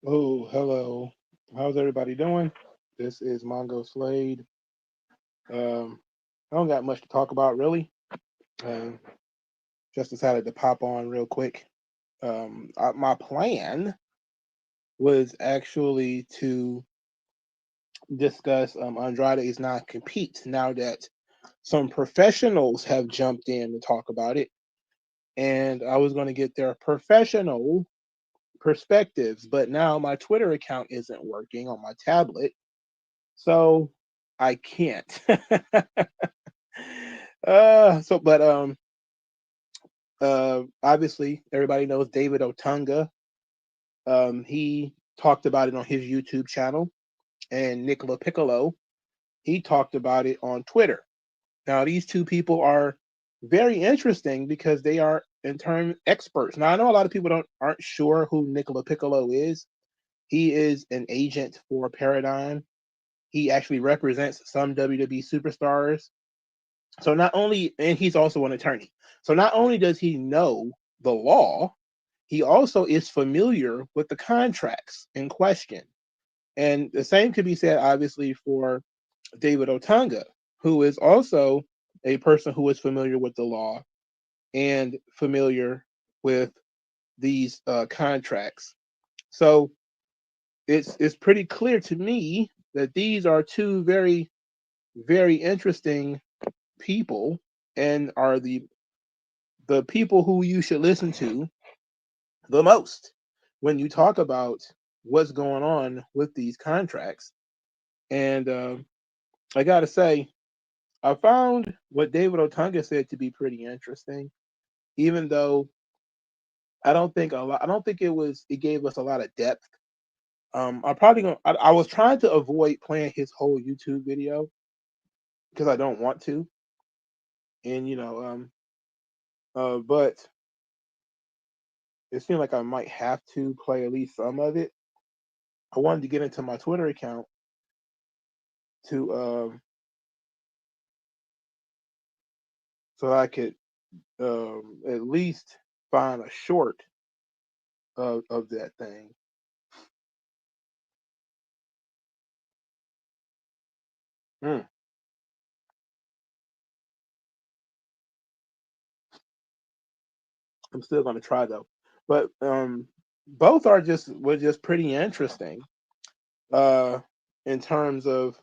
Oh, hello. How's everybody doing? This is MongoSlade. I don't got much to talk about really. Um, just decided to pop on real quick. My plan was actually to discuss Andrade's non-compete now that some professionals have jumped in to talk about it, and I was going to get their professional perspectives, but now my Twitter account isn't working on my tablet. So I can't. Obviously everybody knows David Otunga. He talked about it on his YouTube channel, and Nicola Piccolo, he talked about it on Twitter. Now these two people are very interesting because they are in turn experts. Now I know a lot of people aren't sure who Nicola Piccolo is. He is an agent for Paradigm. He actually represents some WWE superstars. So not only, and he's also an attorney. So not only does he know the law, he also is familiar with the contracts in question. And the same could be said, obviously, for David Otunga, who is also a person who is familiar with the law and familiar with these contracts. So it's pretty clear to me that these are two very interesting people, and are the people who you should listen to the most when you talk about what's going on with these contracts. And I gotta say, I found what David Otunga said to be pretty interesting, even though I don't think it gave us a lot of depth. I'm probably gonna. I was trying to avoid playing his whole YouTube video because I don't want to, and but it seemed like I might have to play at least some of it. I wanted to get into my Twitter account to so I could at least find a short of that thing. Mm, I'm still gonna try though, but both were just pretty interesting uh, in terms of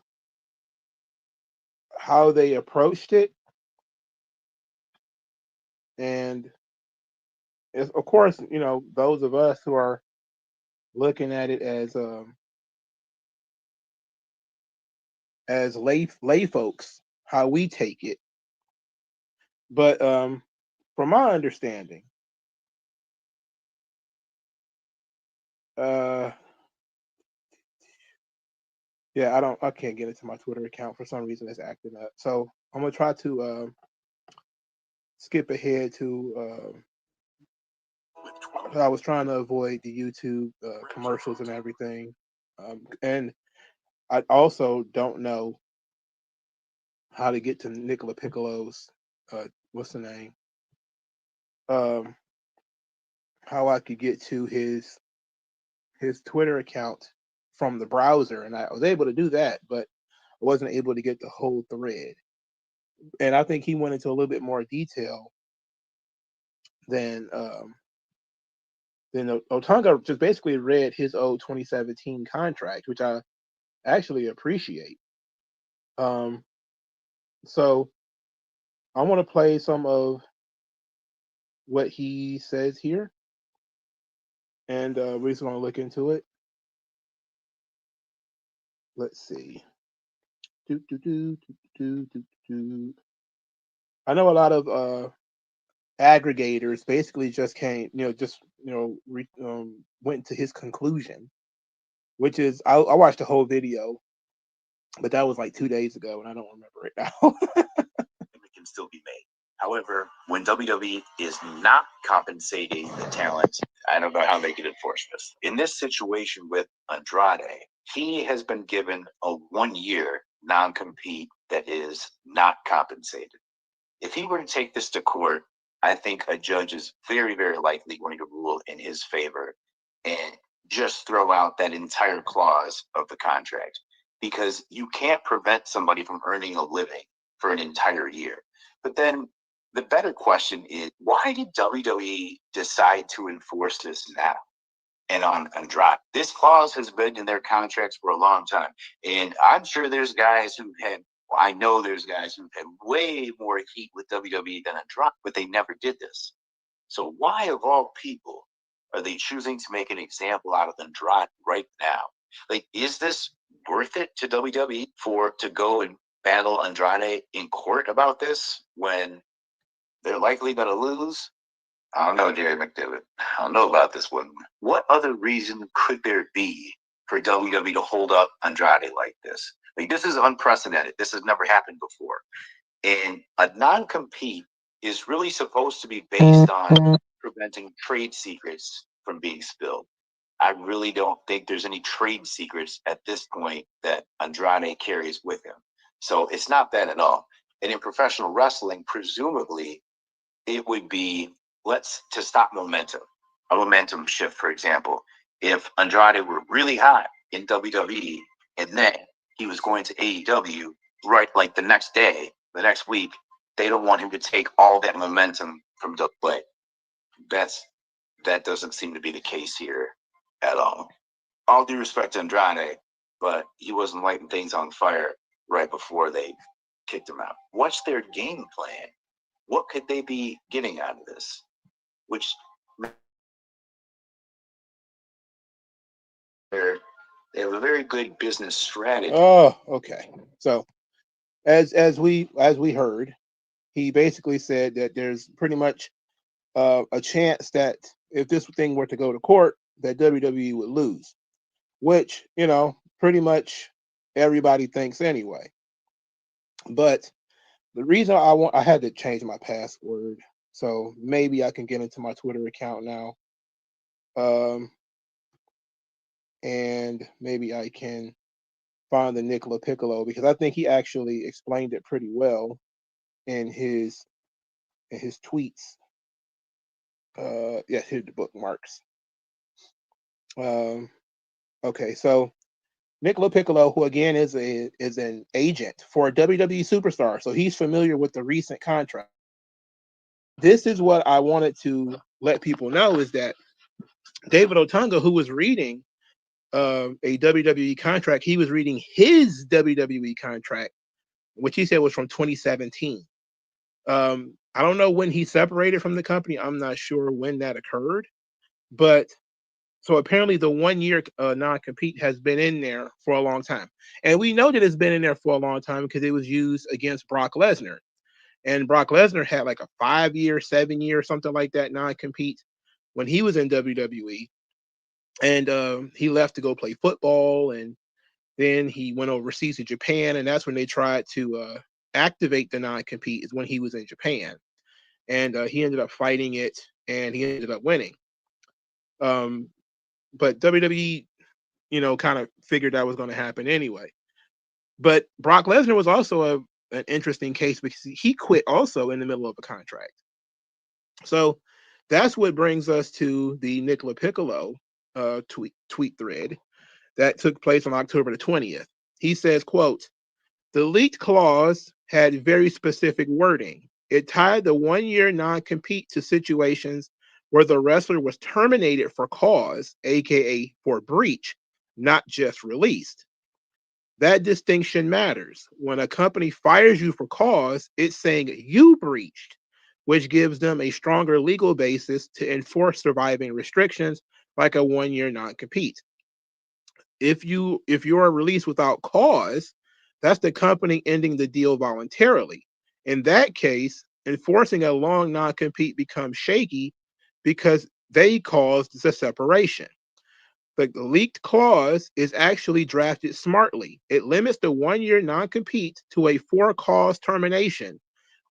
how they approached it, and of course, those of us who are looking at it as lay folks, how we take it. But from my understanding, uh, yeah, I can't get into my Twitter account for some reason. It's acting up. So I'm gonna try to skip ahead to. I was trying to avoid the YouTube commercials and everything, and I also don't know how to get to Nicola Piccolo's. What's the name? Um, how I could get to his Twitter account from the browser, and I was able to do that, but I wasn't able to get the whole thread. And I think he went into a little bit more detail than Otunga just basically read his old 2017 contract, which I actually appreciate. Um, so I want to play some of what he says here, and we're just going to look into it. Let's see. Do, do, do, do, do, do, do. I know a lot of aggregators basically just came, went to his conclusion, which is I watched the whole video, but that was like 2 days ago, and I don't remember it now. It can still be made. However, when WWE is not compensating the talent, I don't know how they can enforce this. In this situation with Andrade, he has been given a 1-year non-compete that is not compensated. If he were to take this to court, I think a judge is very likely going to rule in his favor and just throw out that entire clause of the contract, because you can't prevent somebody from earning a living for an entire year. But then the better question is, why did WWE decide to enforce this now? And on Andrade, this clause has been in their contracts for a long time. And I'm sure there's guys who had, well, I know there's guys who had way more heat with WWE than Andrade, but they never did this. So why, of all people, are they choosing to make an example out of Andrade right now? Like, is this worth it to WWE to go and battle Andrade in court about this when they're likely going to lose? I don't know, Jerry McDevitt. I don't know about this one. What other reason could there be for WWE to hold up Andrade like this? Like, this is unprecedented. This has never happened before. And a non-compete is really supposed to be based on preventing trade secrets from being spilled. I really don't think there's any trade secrets at this point that Andrade carries with him. So it's not that at all. And in professional wrestling, presumably, it would be to stop momentum, a momentum shift, for example. If Andrade were really hot in WWE and then he was going to AEW right like the next day, the next week, they don't want him to take all that momentum from WWE. That doesn't seem to be the case here at all. All due respect to Andrade, but he wasn't lighting things on fire right before they kicked him out. What's their game plan? What could they be getting out of this? Which they have a very good business strategy. Oh, okay. So as we heard, he basically said that there's pretty much a chance that if this thing were to go to court, that WWE would lose, which, you know, pretty much everybody thinks anyway. But the reason I had to change my password, so maybe I can get into my Twitter account now. And maybe I can find the Nicola Piccolo, because I think he actually explained it pretty well in his tweets. Yeah, here's the bookmarks. Okay, so Nicola Piccolo, who again is an agent for a WWE superstar, so he's familiar with the recent contract. This is what I wanted to let people know, is that David Otunga, who was reading a WWE contract, he was reading his WWE contract, which he said was from 2017. I don't know when he separated from the company. I'm not sure when that occurred, but so apparently the 1 year non-compete has been in there for a long time. And we know that it's been in there for a long time because it was used against Brock Lesnar. And Brock Lesnar had like a 5 year, 7 year, something like that non-compete when he was in WWE. And he left to go play football. And then he went overseas to Japan. And that's when they tried to activate the non-compete, is when he was in Japan. And he ended up fighting it, and he ended up winning. But WWE, you know, kind of figured that was going to happen anyway. But Brock Lesnar was also an interesting case because he quit also in the middle of a contract. So that's what brings us to the Nicola Piccolo tweet thread that took place on October the 20th. He says, quote, "The leaked clause had very specific wording. It tied the 1 year non-compete to situations where the wrestler was terminated for cause, aka for breach, not just released. That distinction matters. When a company fires you for cause, it's saying you breached, which gives them a stronger legal basis to enforce surviving restrictions like a 1 year non-compete. If you are released without cause, that's the company ending the deal voluntarily. In that case, enforcing a long non-compete becomes shaky because they caused the separation. The leaked clause is actually drafted smartly. It limits the 1 year non-compete to a for-cause termination,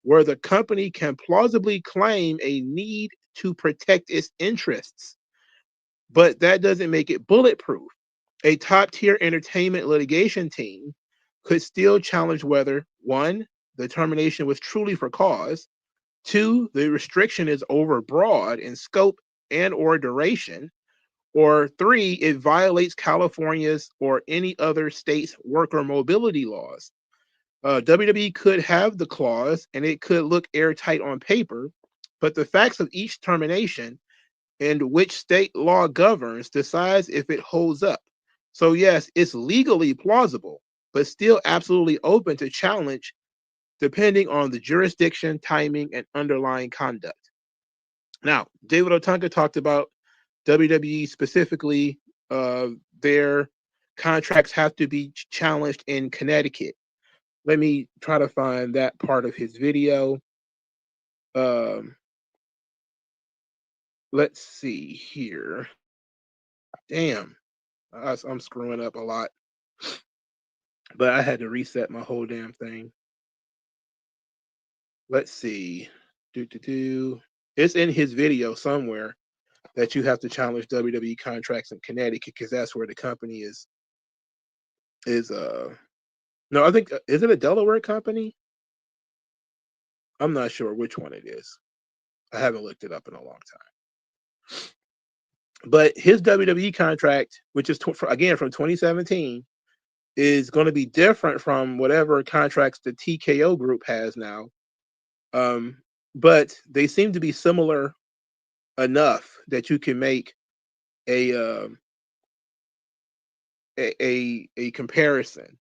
where the company can plausibly claim a need to protect its interests. But that doesn't make it bulletproof. A top-tier entertainment litigation team could still challenge whether, 1, the termination was truly for cause, 2, the restriction is overbroad in scope and or duration, Or 3, it violates California's or any other state's worker mobility laws. WWE could have the clause and it could look airtight on paper, but the facts of each termination and which state law governs decides if it holds up. So yes, it's legally plausible, but still absolutely open to challenge depending on the jurisdiction, timing, and underlying conduct. Now, David Otunga talked about WWE specifically, their contracts have to be challenged in Connecticut. Let me try to find that part of his video. Let's see here. Damn, I'm screwing up a lot, but I had to reset my whole damn thing. Let's see. It's in his video somewhere that you have to challenge WWE contracts in Connecticut because that's where the company is. No, I think is it a Delaware company? I'm not sure which one it is. I haven't looked it up in a long time. But his WWE contract, which is again from 2017, is going to be different from whatever contracts the TKO group has now. But they seem to be similar enough that you can make a comparison,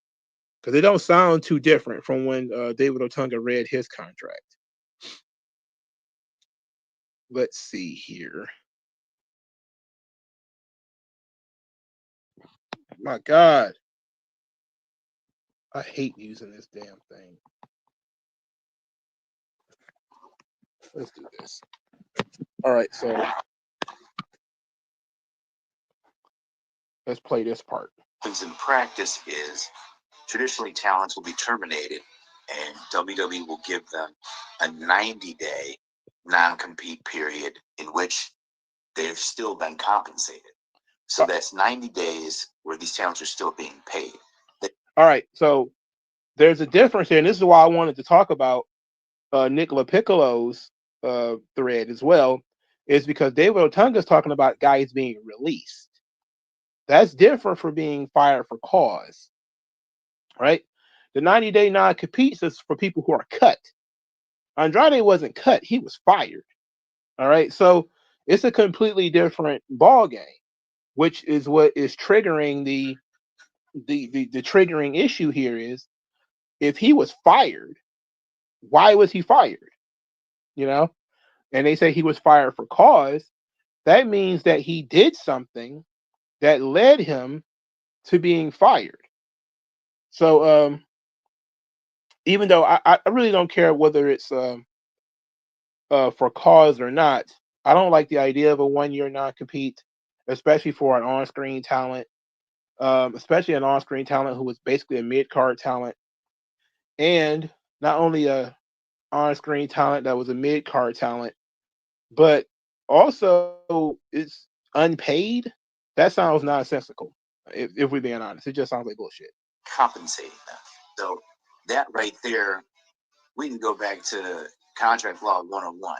because they don't sound too different from when David Otunga read his contract. Let's see here. My God, I hate using this damn thing. Let's do this. All right, so let's play this part. In practice is traditionally talents will be terminated and WWE will give them a 90-day non-compete period in which they've still been compensated. So that's 90 days where these talents are still being paid. All right, so there's a difference here, and this is why I wanted to talk about Nicola Piccolo's thread as well, is because David Otunga is talking about guys being released. That's different from being fired for cause, right? The 90-day non-compete is for people who are cut. Andrade wasn't cut, he was fired. All right, so it's a completely different ball game, which is what is triggering the triggering issue here is, if he was fired, why was he fired? You know, and they say he was fired for cause. That means that he did something that led him to being fired. So even though I really don't care whether it's for cause or not, I don't like the idea of a 1-year non-compete, especially for an on-screen talent, especially an on-screen talent who was basically a mid-card talent, and not only a on-screen talent that was a mid-card talent, but also it's unpaid. That sounds nonsensical. If we're being honest, it just sounds like bullshit. Compensating them. So that right there, we can go back to contract law 101.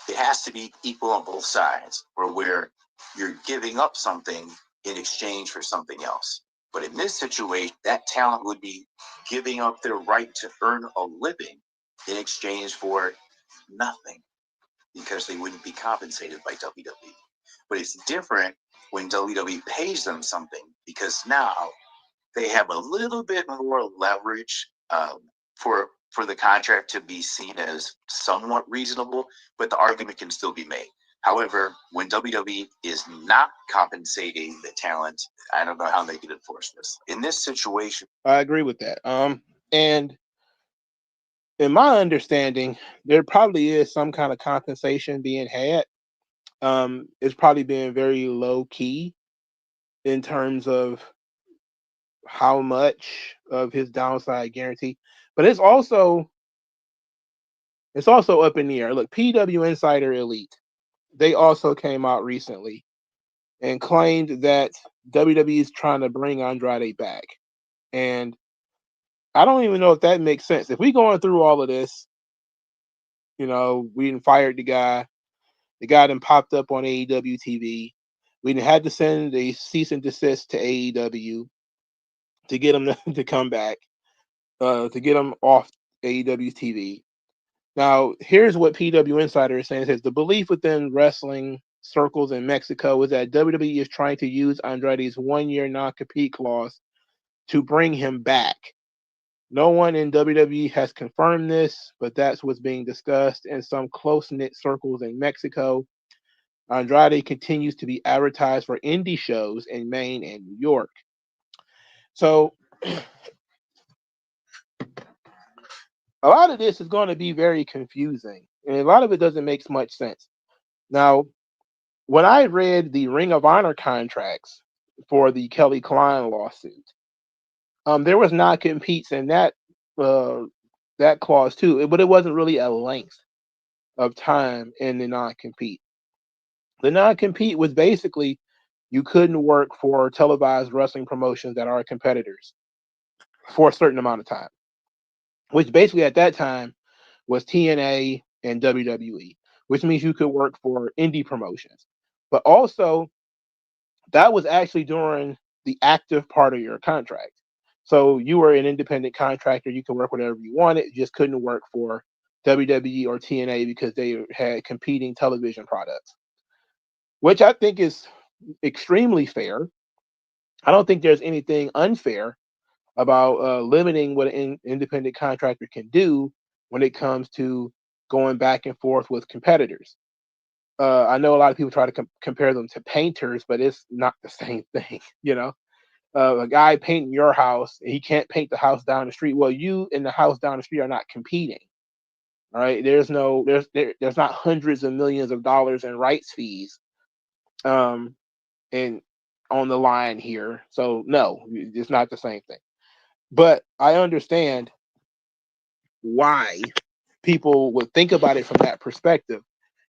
It has to be equal on both sides, or where you're giving up something in exchange for something else. But in this situation, that talent would be giving up their right to earn a living in exchange for nothing, because they wouldn't be compensated by WWE. But it's different when WWE pays them something, because now they have a little bit more leverage for the contract to be seen as somewhat reasonable, but the argument can still be made. However, when WWE is not compensating the talent, I don't know how they can enforce this. In this situation, I agree with that. And in my understanding, there probably is some kind of compensation being had. It's probably being very low key in terms of how much of his downside guarantee, but it's also up in the air. Look, PW Insider Elite, they also came out recently and claimed that WWE is trying to bring Andrade back. And I don't even know if that makes sense. If we going through all of this, you know, we fired the guy done popped up on AEW TV. We had to send a cease and desist to AEW to get them to come back, to get them off AEW's TV. Now, here's what PW Insider is saying. It says the belief within wrestling circles in Mexico is that WWE is trying to use Andrade's 1-year non-compete clause to bring him back. No one in WWE has confirmed this, but that's what's being discussed in some close-knit circles in Mexico. Andrade continues to be advertised for indie shows in Maine and New York. So a lot of this is going to be very confusing, and a lot of it doesn't make much sense. Now, when I read the Ring of Honor contracts for the Kelly Klein lawsuit, there was non-competes in that clause too, but it wasn't really a length of time in the non-compete. The non-compete was basically you couldn't work for televised wrestling promotions that are competitors for a certain amount of time, which basically at that time was TNA and WWE, which means you could work for indie promotions. But also, that was actually during the active part of your contract. So you were an independent contractor. You could work whatever you wanted. You just couldn't work for WWE or TNA because they had competing television products, which I think is extremely fair. I don't think there's anything unfair about limiting what an independent contractor can do when it comes to going back and forth with competitors. I know a lot of people try to compare them to painters, but it's not the same thing. A guy painting your house, he can't paint the house down the street. Well, you and the house down the street are not competing. All right, there's not hundreds of millions of dollars in rights fees, and on the line here. So no, it's not the same thing. But I understand why people would think about it from that perspective,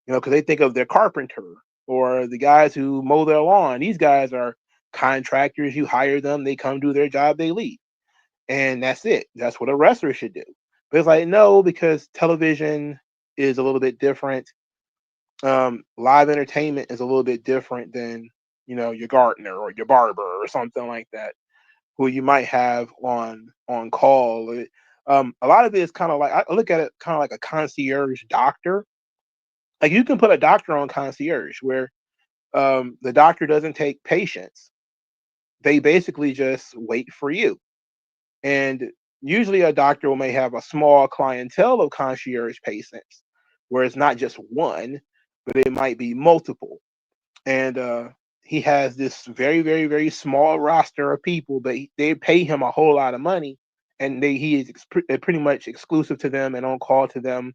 because they think of their carpenter or the guys who mow their lawn. These guys are contractors. You hire them, they come do their job, they leave. And that's it. That's what a wrestler should do. But it's like, no, because television is a little bit different. Live entertainment is a little bit different than, your gardener or your barber or something like that, who you might have on call. A lot of it is kind of like, I look at it kind of like a concierge doctor. Like you can put a doctor on concierge where the doctor doesn't take patients. They basically just wait for you. And usually a doctor may have a small clientele of concierge patients where it's not just one, but it might be multiple. And he has this very, very, very small roster of people, but they pay him a whole lot of money. And he is pretty much exclusive to them and on call to them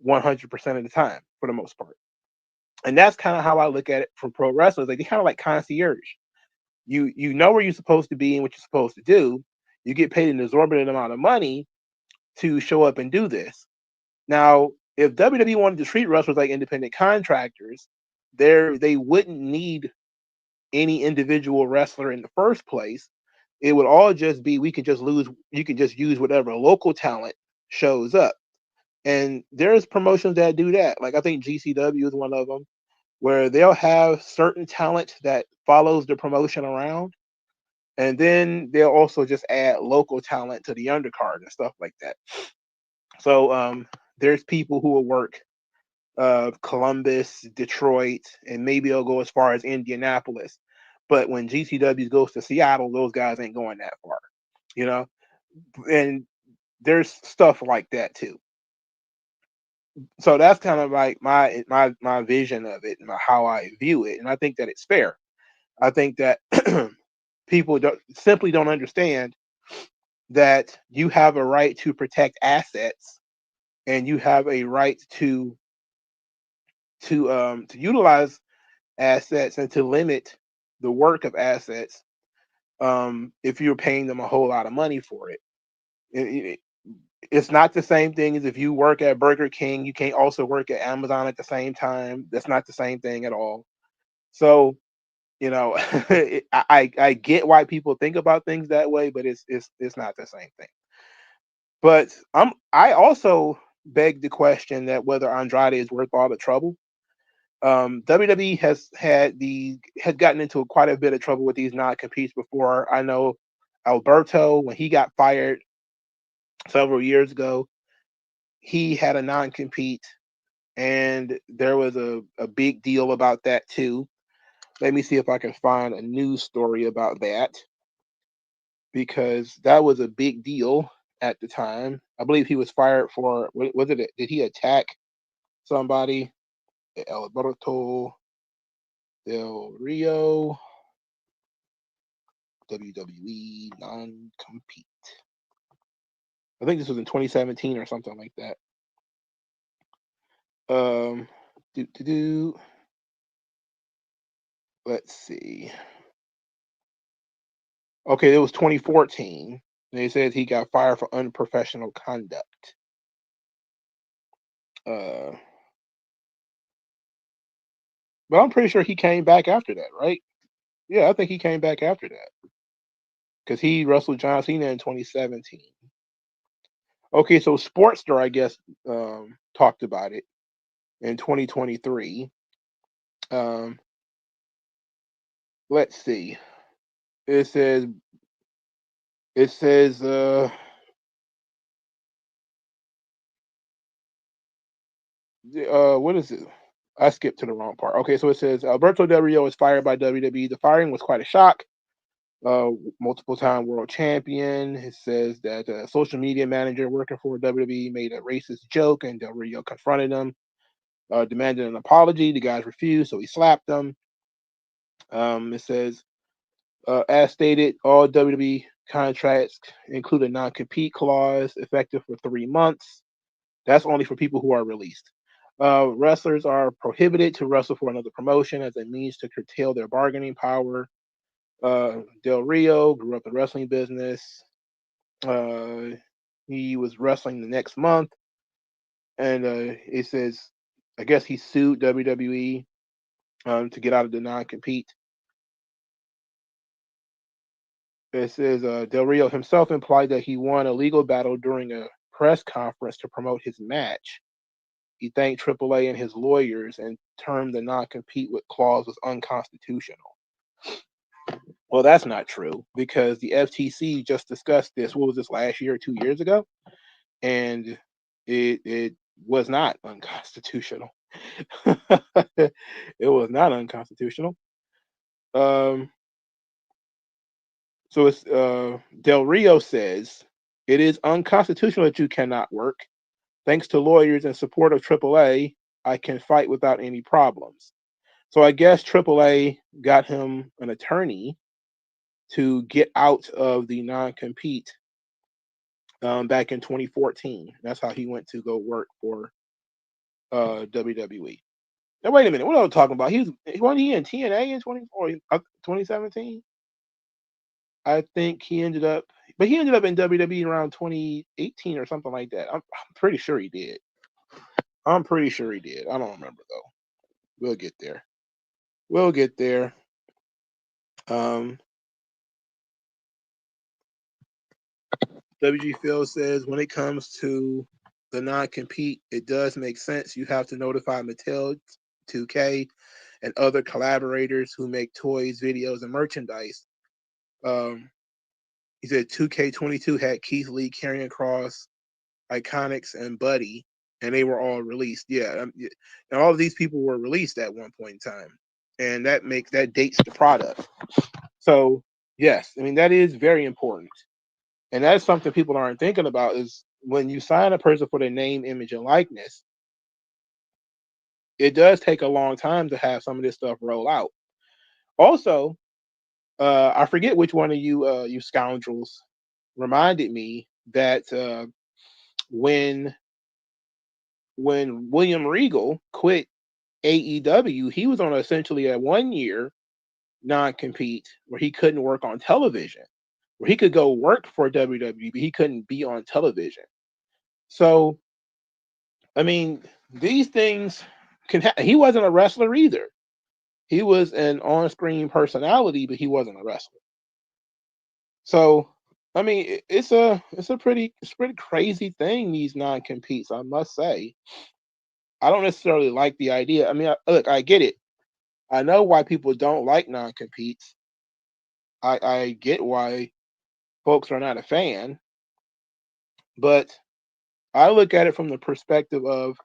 100% of the time for the most part. And that's kind of how I look at it for pro wrestlers. Like, they kind of like concierge. You know where you're supposed to be and what you're supposed to do. You get paid an exorbitant amount of money to show up and do this. Now, if WWE wanted to treat wrestlers like independent contractors, they wouldn't need any individual wrestler in the first place. It would all just be you can just use whatever local talent shows up. And there's promotions that do that. Like I think GCW is one of them, where they'll have certain talent that follows the promotion around. And then they'll also just add local talent to the undercard and stuff like that. So there's people who will work Columbus, Detroit, and maybe they'll go as far as Indianapolis. But when GCW goes to Seattle, those guys ain't going that far, and there's stuff like that too. So that's kind of like my vision of it and how I view it. And I think that it's fair. I think that people simply don't understand that you have a right to protect assets and you have a right to utilize assets and to limit the work of assets if you're paying them a whole lot of money for it. It's not the same thing as if you work at Burger King, you can't also work at Amazon at the same time. That's not the same thing at all. So, I get why people think about things that way, but it's not the same thing. But I also beg the question that whether Andrade is worth all the trouble. WWE had gotten into quite a bit of trouble with these non-competes before. I know Alberto, when he got fired several years ago, he had a non-compete, and there was a big deal about that too. Let me see if I can find a news story about that, because that was a big deal at the time. I believe he was fired for, was it? Did he attack somebody? Alberto Del Rio, WWE non-compete. I think this was in 2017 or something like that. Let's see. Okay, it was 2014. And they said he got fired for unprofessional conduct. But I'm pretty sure he came back after that, right? Yeah, I think he came back after that, because he wrestled John Cena in 2017. Okay, so Sportster, I guess, talked about it in 2023. Let's see. It says what is it? I skipped to the wrong part. Okay, so it says Alberto Del Rio is fired by WWE. The firing was quite a shock. Multiple time world champion. It says that a social media manager working for WWE made a racist joke, and Del Rio confronted him, demanded an apology. The guys refused, so he slapped them. It says, as stated, all WWE contracts include a non-compete clause effective for 3 months. That's only for people who are released. Wrestlers are prohibited to wrestle for another promotion as a means to curtail their bargaining power. Del Rio grew up in the wrestling business. He was wrestling the next month, and it says, I guess he sued WWE to get out of the non-compete. It says Del Rio himself implied that he won a legal battle during a press conference to promote his match. He thanked AAA and his lawyers and termed the non-compete with clause was unconstitutional. Well, that's not true, because the FTC just discussed this. What was this, last year or 2 years ago? And it was not unconstitutional. It was not unconstitutional. So it's Del Rio says it is unconstitutional that you cannot work. Thanks to lawyers and support of AAA, I can fight without any problems. So I guess AAA got him an attorney to get out of the non-compete back in 2014. That's how he went to go work for WWE. Now wait a minute, what are we talking about? Wasn't he in TNA in 2017? I think he ended up in WWE around 2018 or something like that. I'm pretty sure he did. I don't remember though. We'll get there. WG Phil says when it comes to the non-compete, it does make sense. You have to notify Mattel, 2K, and other collaborators who make toys, videos, and merchandise. He said 2K22 had Keith Lee, Karrion Kross, Iconics, and Buddy, and they were all released. Yeah, and all of these people were released at one point in time, and that dates the product. So yes, I mean that is very important. And that's something people aren't thinking about, is when you sign a person for their name, image, and likeness, it does take a long time to have some of this stuff roll out. Also, I forget which one of you scoundrels reminded me that when William Regal quit AEW, he was on essentially a 1-year non-compete where he couldn't work on television, where he could go work for WWE, but he couldn't be on television. So, I mean, these things he wasn't a wrestler either. He was an on-screen personality, but he wasn't a wrestler. So, I mean, it's a pretty crazy thing, these non-competes, I must say. I don't necessarily like the idea. I mean, look, I get it. I know why people don't like non-competes. I get why folks are not a fan, but I look at it from the perspective of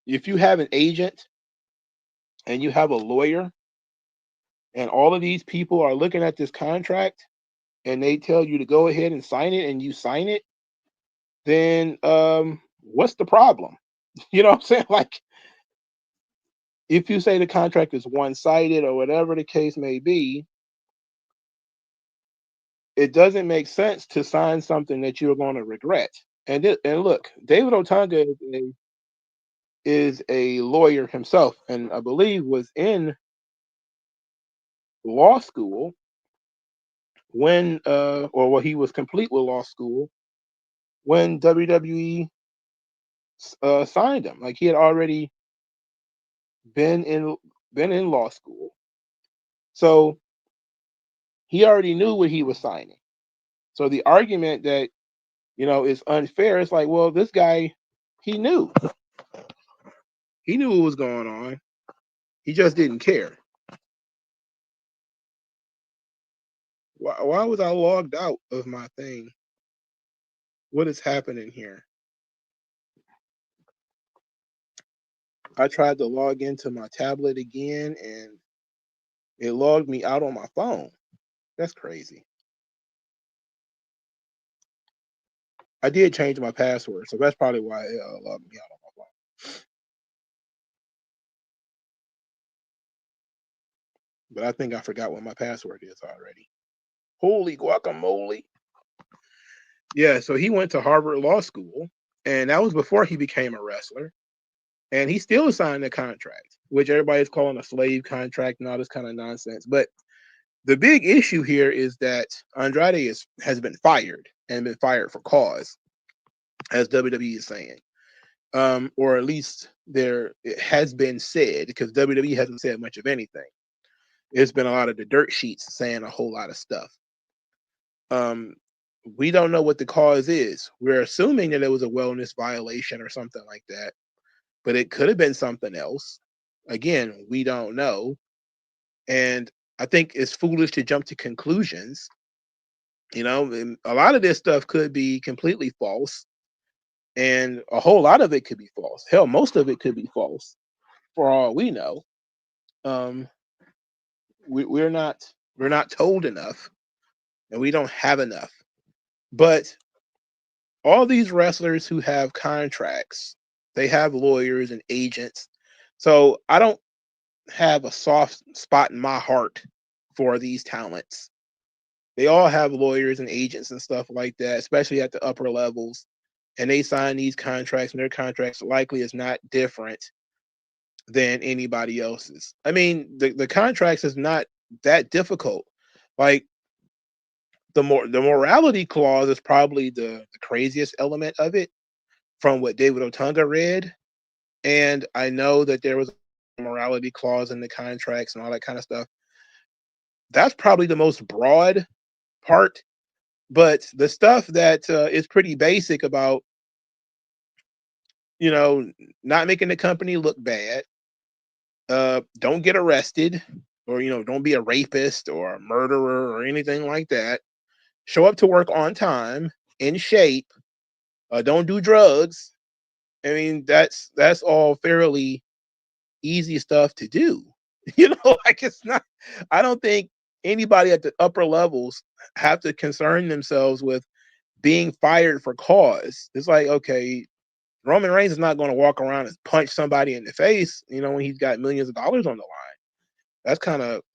if you have an agent and you have a lawyer and all of these people are looking at this contract and they tell you to go ahead and sign it and you sign it, then what's the problem? You know what I'm saying? Like if you say the contract is one-sided or whatever the case may be, it doesn't make sense to sign something that you're going to regret. And look, David Otunga is a lawyer himself, and I believe was in law school when or well, he was complete with law school when WWE signed him. Like he had already been in law school, so he already knew what he was signing. So the argument that is unfair, it's like, well, this guy, he knew what was going on. He just didn't care. Why was I logged out of my thing? What is happening here? I tried to log into my tablet again and it logged me out on my phone. That's crazy. I did change my password, so that's probably why it logged me out on my phone. But I think I forgot what my password is already. Holy guacamole. Yeah, so he went to Harvard Law School, and that was before he became a wrestler. And he still signed a contract, which everybody's calling a slave contract and all this kind of nonsense. But the big issue here is that Andrade has been fired and been fired for cause, as WWE is saying. Or at least it has been said, because WWE hasn't said much of anything. It's been a lot of the dirt sheets saying a whole lot of stuff. We don't know what the cause is. We're assuming that it was a wellness violation or something like that, but it could have been something else. Again, we don't know. And I think it's foolish to jump to conclusions. And a lot of this stuff could be completely false, and a whole lot of it could be false. Hell, most of it could be false, for all we know. Um, we're not told enough, and we don't have enough. But all these wrestlers who have contracts, they have lawyers and agents. So I don't have a soft spot in my heart for these talents. They all have lawyers and agents and stuff like that, especially at the upper levels. And they sign these contracts, and their contracts likely is not different than anybody else's. I mean, the contracts is not that difficult. Like the morality clause is probably the craziest element of it from what David Otunga read. And I know that there was a morality clause in the contracts and all that kind of stuff. That's probably the most broad part. But the stuff that is pretty basic about, not making the company look bad, don't get arrested, or, don't be a rapist or a murderer or anything like that. Show up to work on time, in shape, don't do drugs. I mean, that's all fairly easy stuff to do. Like it's not, I don't think anybody at the upper levels have to concern themselves with being fired for cause. It's like, okay, Roman Reigns is not going to walk around and punch somebody in the face, when he's got millions of dollars on the line. It's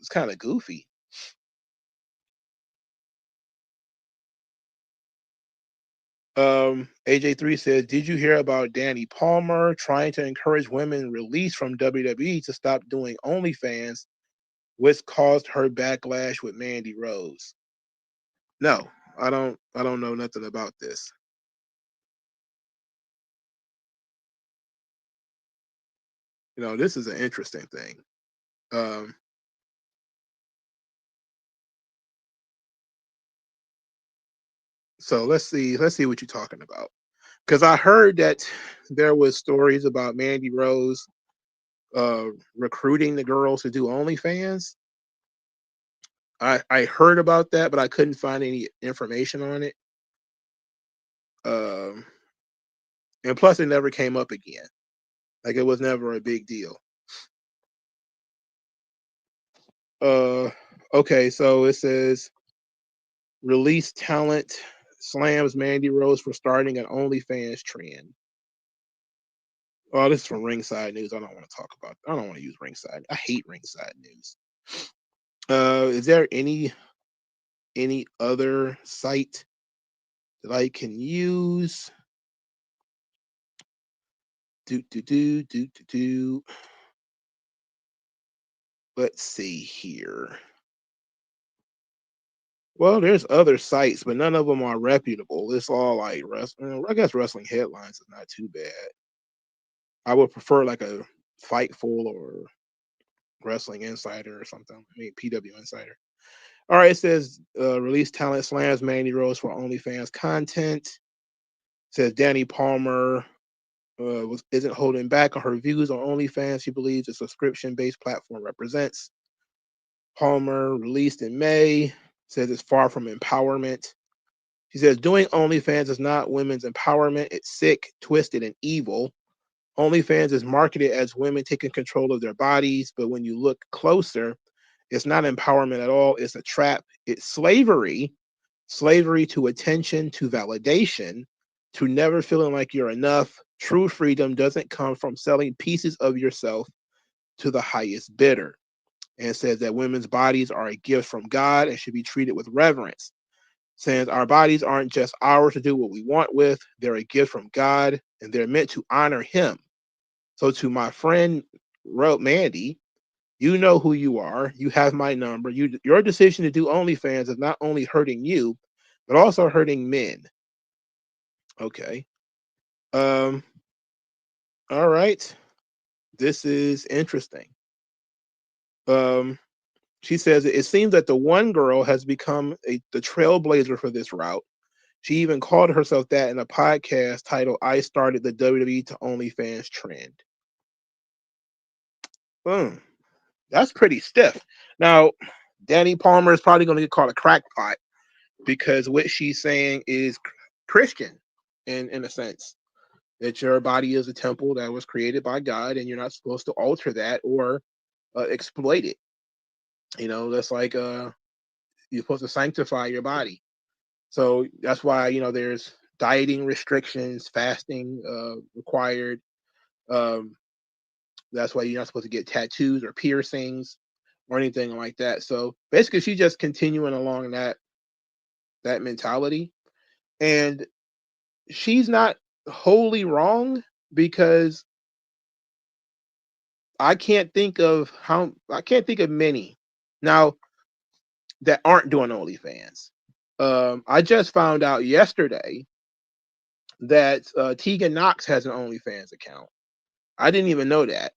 kind of goofy. AJ3 says, did you hear about Dani Palmer trying to encourage women released from WWE to stop doing OnlyFans, which caused her backlash with Mandy Rose? No, I don't know nothing about this. This is an interesting thing. So let's see what you're talking about. Because I heard that there was stories about Mandy Rose recruiting the girls to do OnlyFans. I heard about that, but I couldn't find any information on it. And plus, it never came up again. Like, it was never a big deal. Okay, so it says release talent slams Mandy Rose for starting an OnlyFans trend. Oh, this is from Ringside News. I don't want to talk about. I don't want to use Ringside. I hate Ringside News. Is there any other site that I can use? Let's see here. Well, there's other sites, but none of them are reputable. It's all like wrestling. I guess Wrestling Headlines is not too bad. I would prefer like a Fightful or Wrestling Insider or something. I mean, PW Insider. All right, it says release talent slams Mandy Rose for OnlyFans content. It says Dani Palmer isn't holding back on her views on OnlyFans. She believes the subscription-based platform represents. Palmer released in May says it's far from empowerment. She says doing OnlyFans is not women's empowerment. It's sick, twisted, and evil. OnlyFans is marketed as women taking control of their bodies, but when you look closer, it's not empowerment at all. It's a trap. It's slavery to attention, to validation, to never feeling like you're enough. True freedom doesn't come from selling pieces of yourself to the highest bidder. And it says that women's bodies are a gift from God and should be treated with reverence. Says our bodies aren't just ours to do what we want with, they're a gift from God and they're meant to honor Him. So, to my friend Mandy, you know who you are. You have my number. Your decision to do OnlyFans is not only hurting you, but also hurting men. Okay. All right. This is interesting. She says it seems that the one girl has become the trailblazer for this route. She even called herself that in a podcast titled "I Started the WWE to OnlyFans Trend." That's pretty stiff. Now, Dani Palmer is probably going to get called a crackpot because what she's saying is Christian in a sense. That your body is a temple that was created by God and you're not supposed to alter that or exploit it. You know, that's like you're supposed to sanctify your body. So that's why, there's dieting restrictions, fasting required. That's why you're not supposed to get tattoos or piercings or anything like that. So basically, she's just continuing along that mentality. And she's not wholly wrong because I can't think of many now that aren't doing OnlyFans. I just found out yesterday that Tegan Knox has an OnlyFans account. I didn't even know that.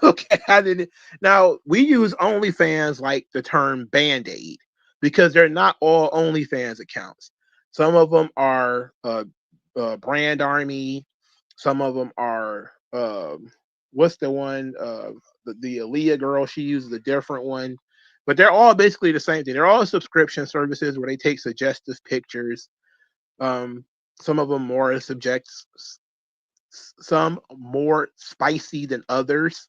Okay, I didn't. Now we use OnlyFans like the term Band-Aid because they're not all OnlyFans accounts. Some of them are Brand Army. Some of them are what's the one? The Aaliyah girl. She uses a different one, but they're all basically the same thing. They're all subscription services where they take suggestive pictures. Some of them more some more spicy than others,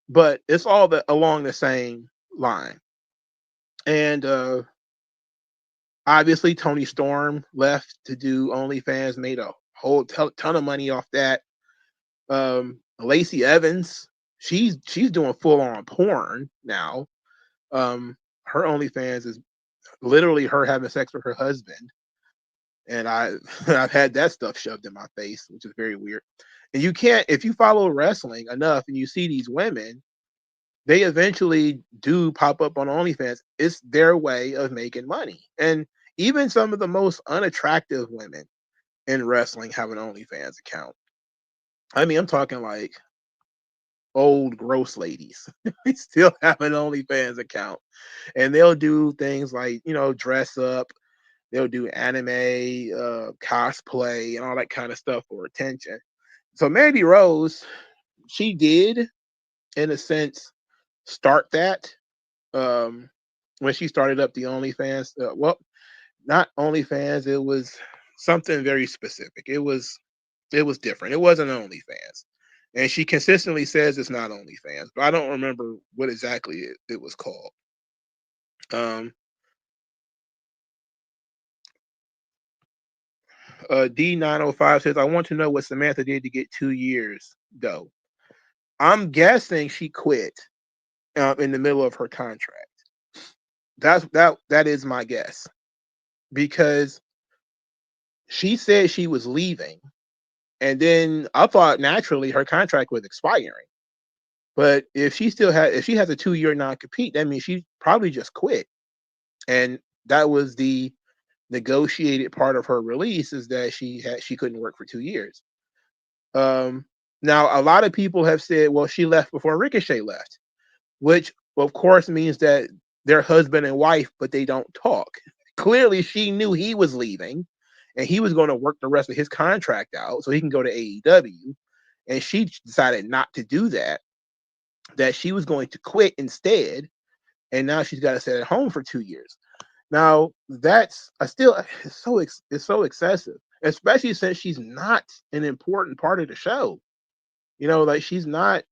but it's all along the same line. And obviously, Tony Storm left to do OnlyFans, made a whole ton of money off that. Lacey Evans, she's doing full on porn now. Her OnlyFans is literally her having sex with her husband, and I've had that stuff shoved in my face, which is very weird. And you can't, if you follow wrestling enough and you see these women, they eventually do pop up on OnlyFans. It's their way of making money. And even some of the most unattractive women in wrestling have an OnlyFans account. I mean, I'm talking like old gross ladies. They still have an OnlyFans account. And they'll do things like, dress up. They'll do anime, cosplay, and all that kind of stuff for attention. So Mandy Rose, she did, in a sense, start that when she started up the OnlyFans. Well, not OnlyFans. It was something very specific. It was different. It wasn't OnlyFans, and she consistently says it's not OnlyFans, but I don't remember what exactly it was called. D905 says, I want to know what Samantha did to get 2 years, though. I'm guessing she quit in the middle of her contract. That is my guess, because she said she was leaving, and then I thought naturally her contract was expiring. But if she has a 2-year non-compete, that means she probably just quit. And that was the negotiated part of her release, is that she couldn't work for 2 years. Now a lot of people have said, well, she left before Ricochet left, which of course means that they're husband and wife, but they don't talk. Clearly she knew he was leaving and he was going to work the rest of his contract out so he can go to AEW. And she decided not to do that she was going to quit instead. And now she's got to sit at home for 2 years. Now it's so excessive, especially since she's not an important part of the show. You know, like she's not.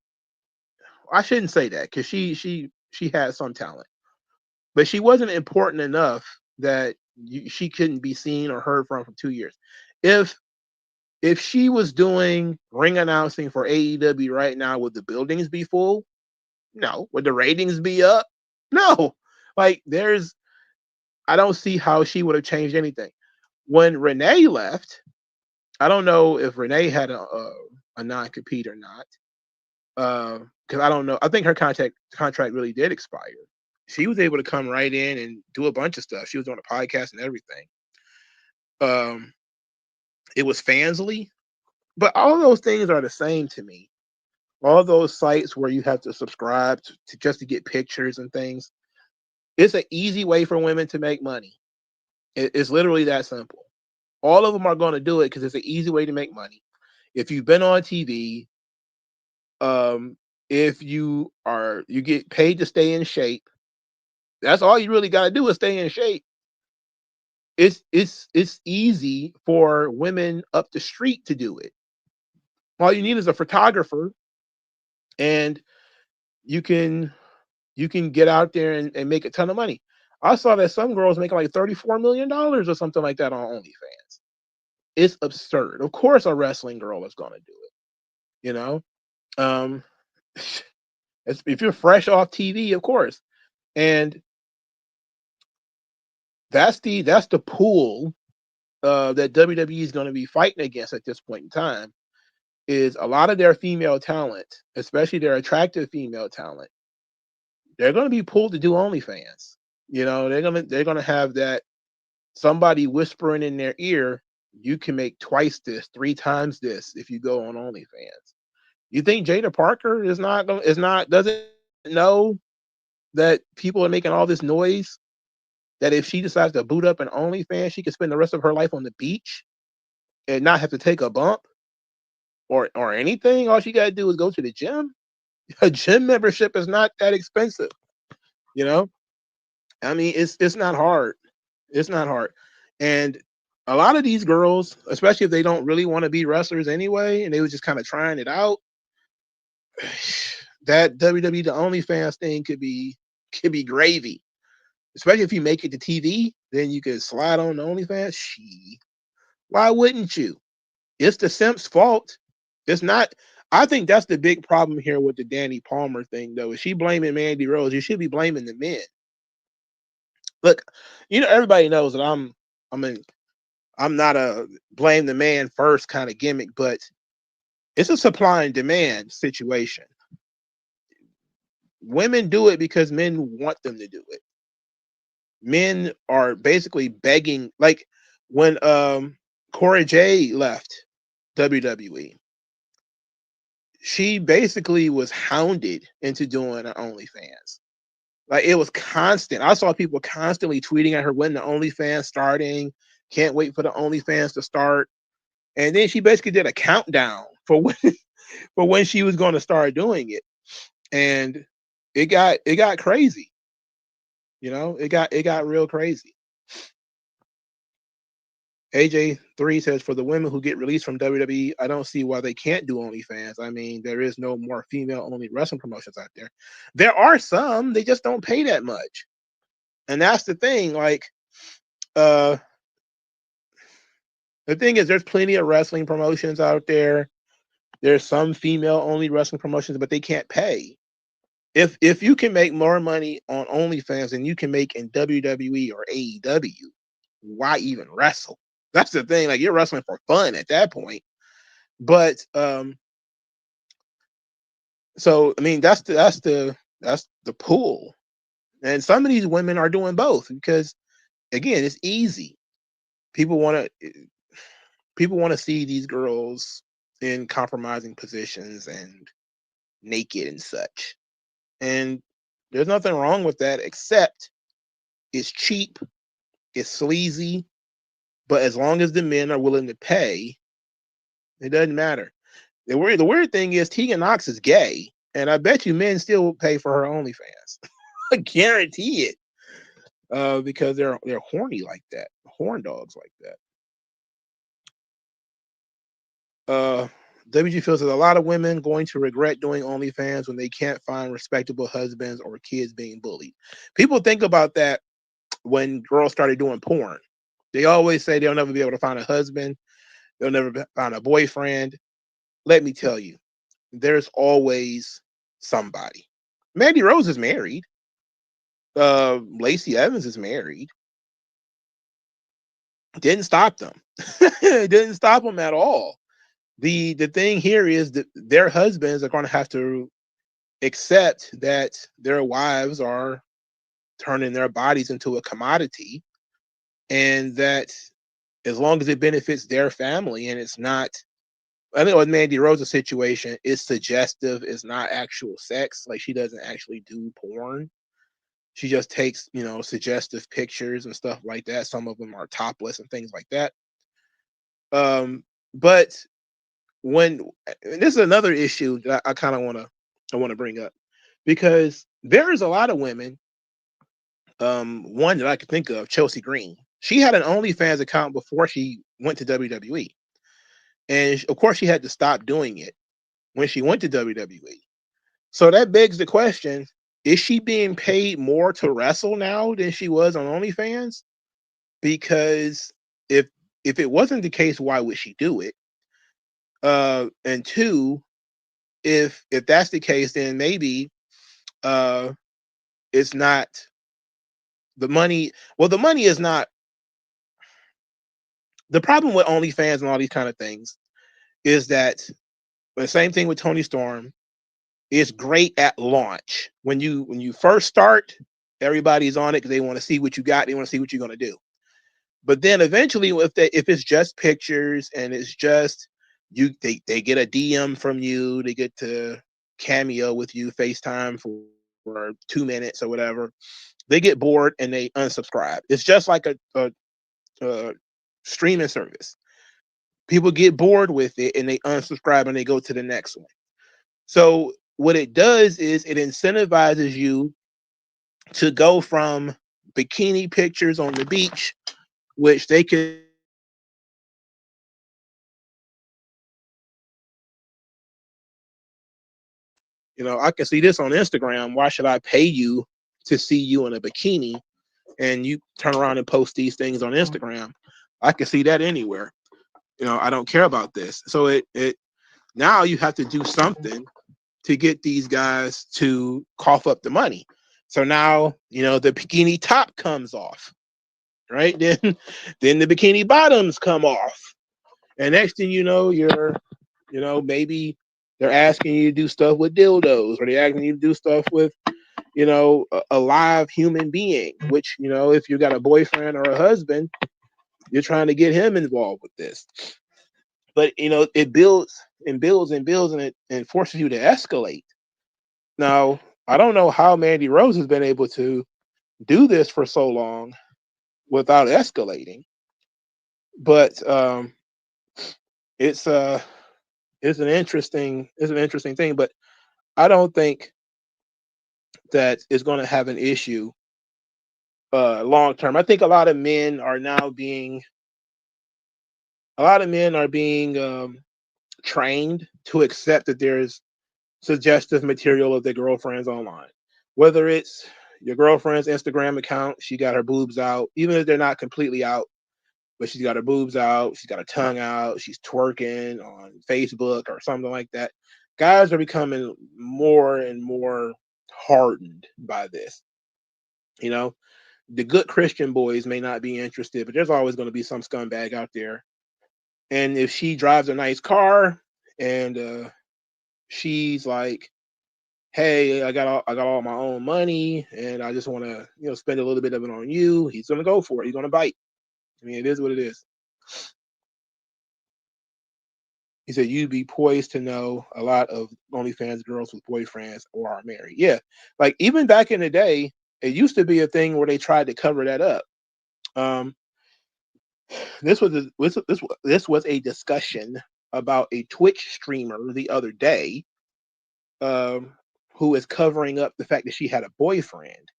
I shouldn't say that, because she has some talent, but she wasn't important enough that she couldn't be seen or heard from for 2 years. If she was doing ring announcing for AEW right now, would the buildings be full? No. Would the ratings be up? No. Like I don't see how she would have changed anything. When Renee left, I don't know if Renee had a non-compete or not, because I don't know. I think her contract really did expire. She was able to come right in and do a bunch of stuff. She was on a podcast and everything. It was Fansly, but all those things are the same to me. All those sites where you have to subscribe to just to get pictures and things. It's an easy way for women to make money. It's literally that simple. All of them are going to do it because it's an easy way to make money. If you've been on TV, if you get paid to stay in shape, that's all you really got to do is stay in shape. It's easy for women up the street to do it. All you need is a photographer, and you can get out there and make a ton of money. I saw that some girls making like $34 million or something like that on OnlyFans. It's absurd. Of course, a wrestling girl is going to do it. You know, if you're fresh off TV, of course, and that's the pool that WWE is going to be fighting against at this point in time. Is a lot of their female talent, especially their attractive female talent, they're going to be pulled to do OnlyFans. You know, they're gonna have that somebody whispering in their ear, you can make twice this, 3 times this if you go on OnlyFans. You think Jada Parker doesn't know that people are making all this noise? That if she decides to boot up an OnlyFans, she can spend the rest of her life on the beach and not have to take a bump or anything. All she got to do is go to the gym. A gym membership is not that expensive. You know, I mean, it's not hard. It's not hard. And a lot of these girls, especially if they don't really want to be wrestlers anyway, and they were just kind of trying it out, that WWE to OnlyFans thing could be gravy. Especially if you make it to TV, then you could slide on the OnlyFans. Why wouldn't you? It's the simp's fault. It's not. I think that's the big problem here with the Danny Palmer thing, though. Is she blaming Mandy Rose? You should be blaming the men. Look, everybody knows that I'm not a blame the man first kind of gimmick, but it's a supply and demand situation. Women do it because men want them to do it. Men are basically begging, like when Cora Jade left WWE, she basically was hounded into doing her OnlyFans. Like it was constant. I saw people constantly tweeting at her when the OnlyFans starting. Can't wait for the OnlyFans to start. And then she basically did a countdown for when she was going to start doing it, and it got crazy. It got real crazy. AJ3 says, for the women who get released from WWE, I don't see why they can't do OnlyFans. I mean, there is no more female-only wrestling promotions out there. There are some, they just don't pay that much. And that's the thing. Like, the thing is, there's plenty of wrestling promotions out there. There's some female-only wrestling promotions, but they can't pay. If you can make more money on OnlyFans than you can make in WWE or AEW, why even wrestle? That's the thing. Like, you're wrestling for fun at that point. But so I mean that's the pool. And some of these women are doing both because again, it's easy. People want to see these girls in compromising positions and naked and such. And there's nothing wrong with that, except it's cheap, it's sleazy, but as long as the men are willing to pay, it doesn't matter. The weird thing is Tegan Knox is gay, and I bet you men still will pay for her OnlyFans. I guarantee it. Because they're horny like that, horn dogs like that. WG feels that a lot of women going to regret doing OnlyFans when they can't find respectable husbands or kids being bullied. People think about that when girls started doing porn. They always say they'll never be able to find a husband, they'll never find a boyfriend. Let me tell you, there's always somebody. Mandy Rose is married. Lacey Evans is married. Didn't stop them. It didn't stop them at all. The thing here is that their husbands are going to have to accept that their wives are turning their bodies into a commodity, and that as long as it benefits their family and it's not, I think with Mandy Rose's situation, it's suggestive, it's not actual sex. Like, she doesn't actually do porn. She just takes, suggestive pictures and stuff like that. Some of them are topless and things like that. But this is another issue that I kind of want to bring up, because there's a lot of women. One that I could think of, Chelsea Green. She had an OnlyFans account before she went to WWE, and of course she had to stop doing it when she went to WWE. So that begs the question: is she being paid more to wrestle now than she was on OnlyFans? Because if it wasn't the case, why would she do it? And two, if that's the case, then maybe it's not the money. Well, the money is not the problem with OnlyFans and all these kind of things. Is that the same thing with Tony Storm? It's great at launch. When you first start, everybody's on it because they want to see what you got. They want to see what you're going to do. But then eventually, if it's just pictures and it's just they get a DM from you, they get to cameo with you, FaceTime for 2 minutes or whatever. They get bored and they unsubscribe. It's just like a streaming service. People get bored with it and they unsubscribe and they go to the next one. So what it does is it incentivizes you to go from bikini pictures on the beach, which they could, I can see this on Instagram. Why should I pay you to see you in a bikini? And you turn around and post these things on Instagram. I can see that anywhere. I don't care about this. So it now you have to do something to get these guys to cough up the money. So now, the bikini top comes off, right? Then the bikini bottoms come off. And next thing you know, maybe they're asking you to do stuff with dildos, or they're asking you to do stuff with, a live human being, which, if you got a boyfriend or a husband, you're trying to get him involved with this. But, it builds and builds and builds, and it forces you to escalate. Now, I don't know how Mandy Rose has been able to do this for so long without escalating, but it's it's an interesting thing, but I don't think that it's going to have an issue long term. I think a lot of men are being trained to accept that there's suggestive material of their girlfriends online, whether it's your girlfriend's Instagram account, she got her boobs out, even if they're not completely out, but she's got her boobs out, she's got her tongue out, she's twerking on Facebook or something like that. Guys are becoming more and more hardened by this. You know, the good Christian boys may not be interested, but there's always going to be some scumbag out there. And if she drives a nice car and she's like, "Hey, I got all my own money, and I just want to spend a little bit of it on you," he's going to go for it. He's going to bite. I mean, it is what it is. He said, "You'd be poised to know a lot of OnlyFans girls with boyfriends or are married." Yeah, like even back in the day, it used to be a thing where they tried to cover that up. Um, this was a discussion about a Twitch streamer the other day, um, who is covering up the fact that she had a boyfriend,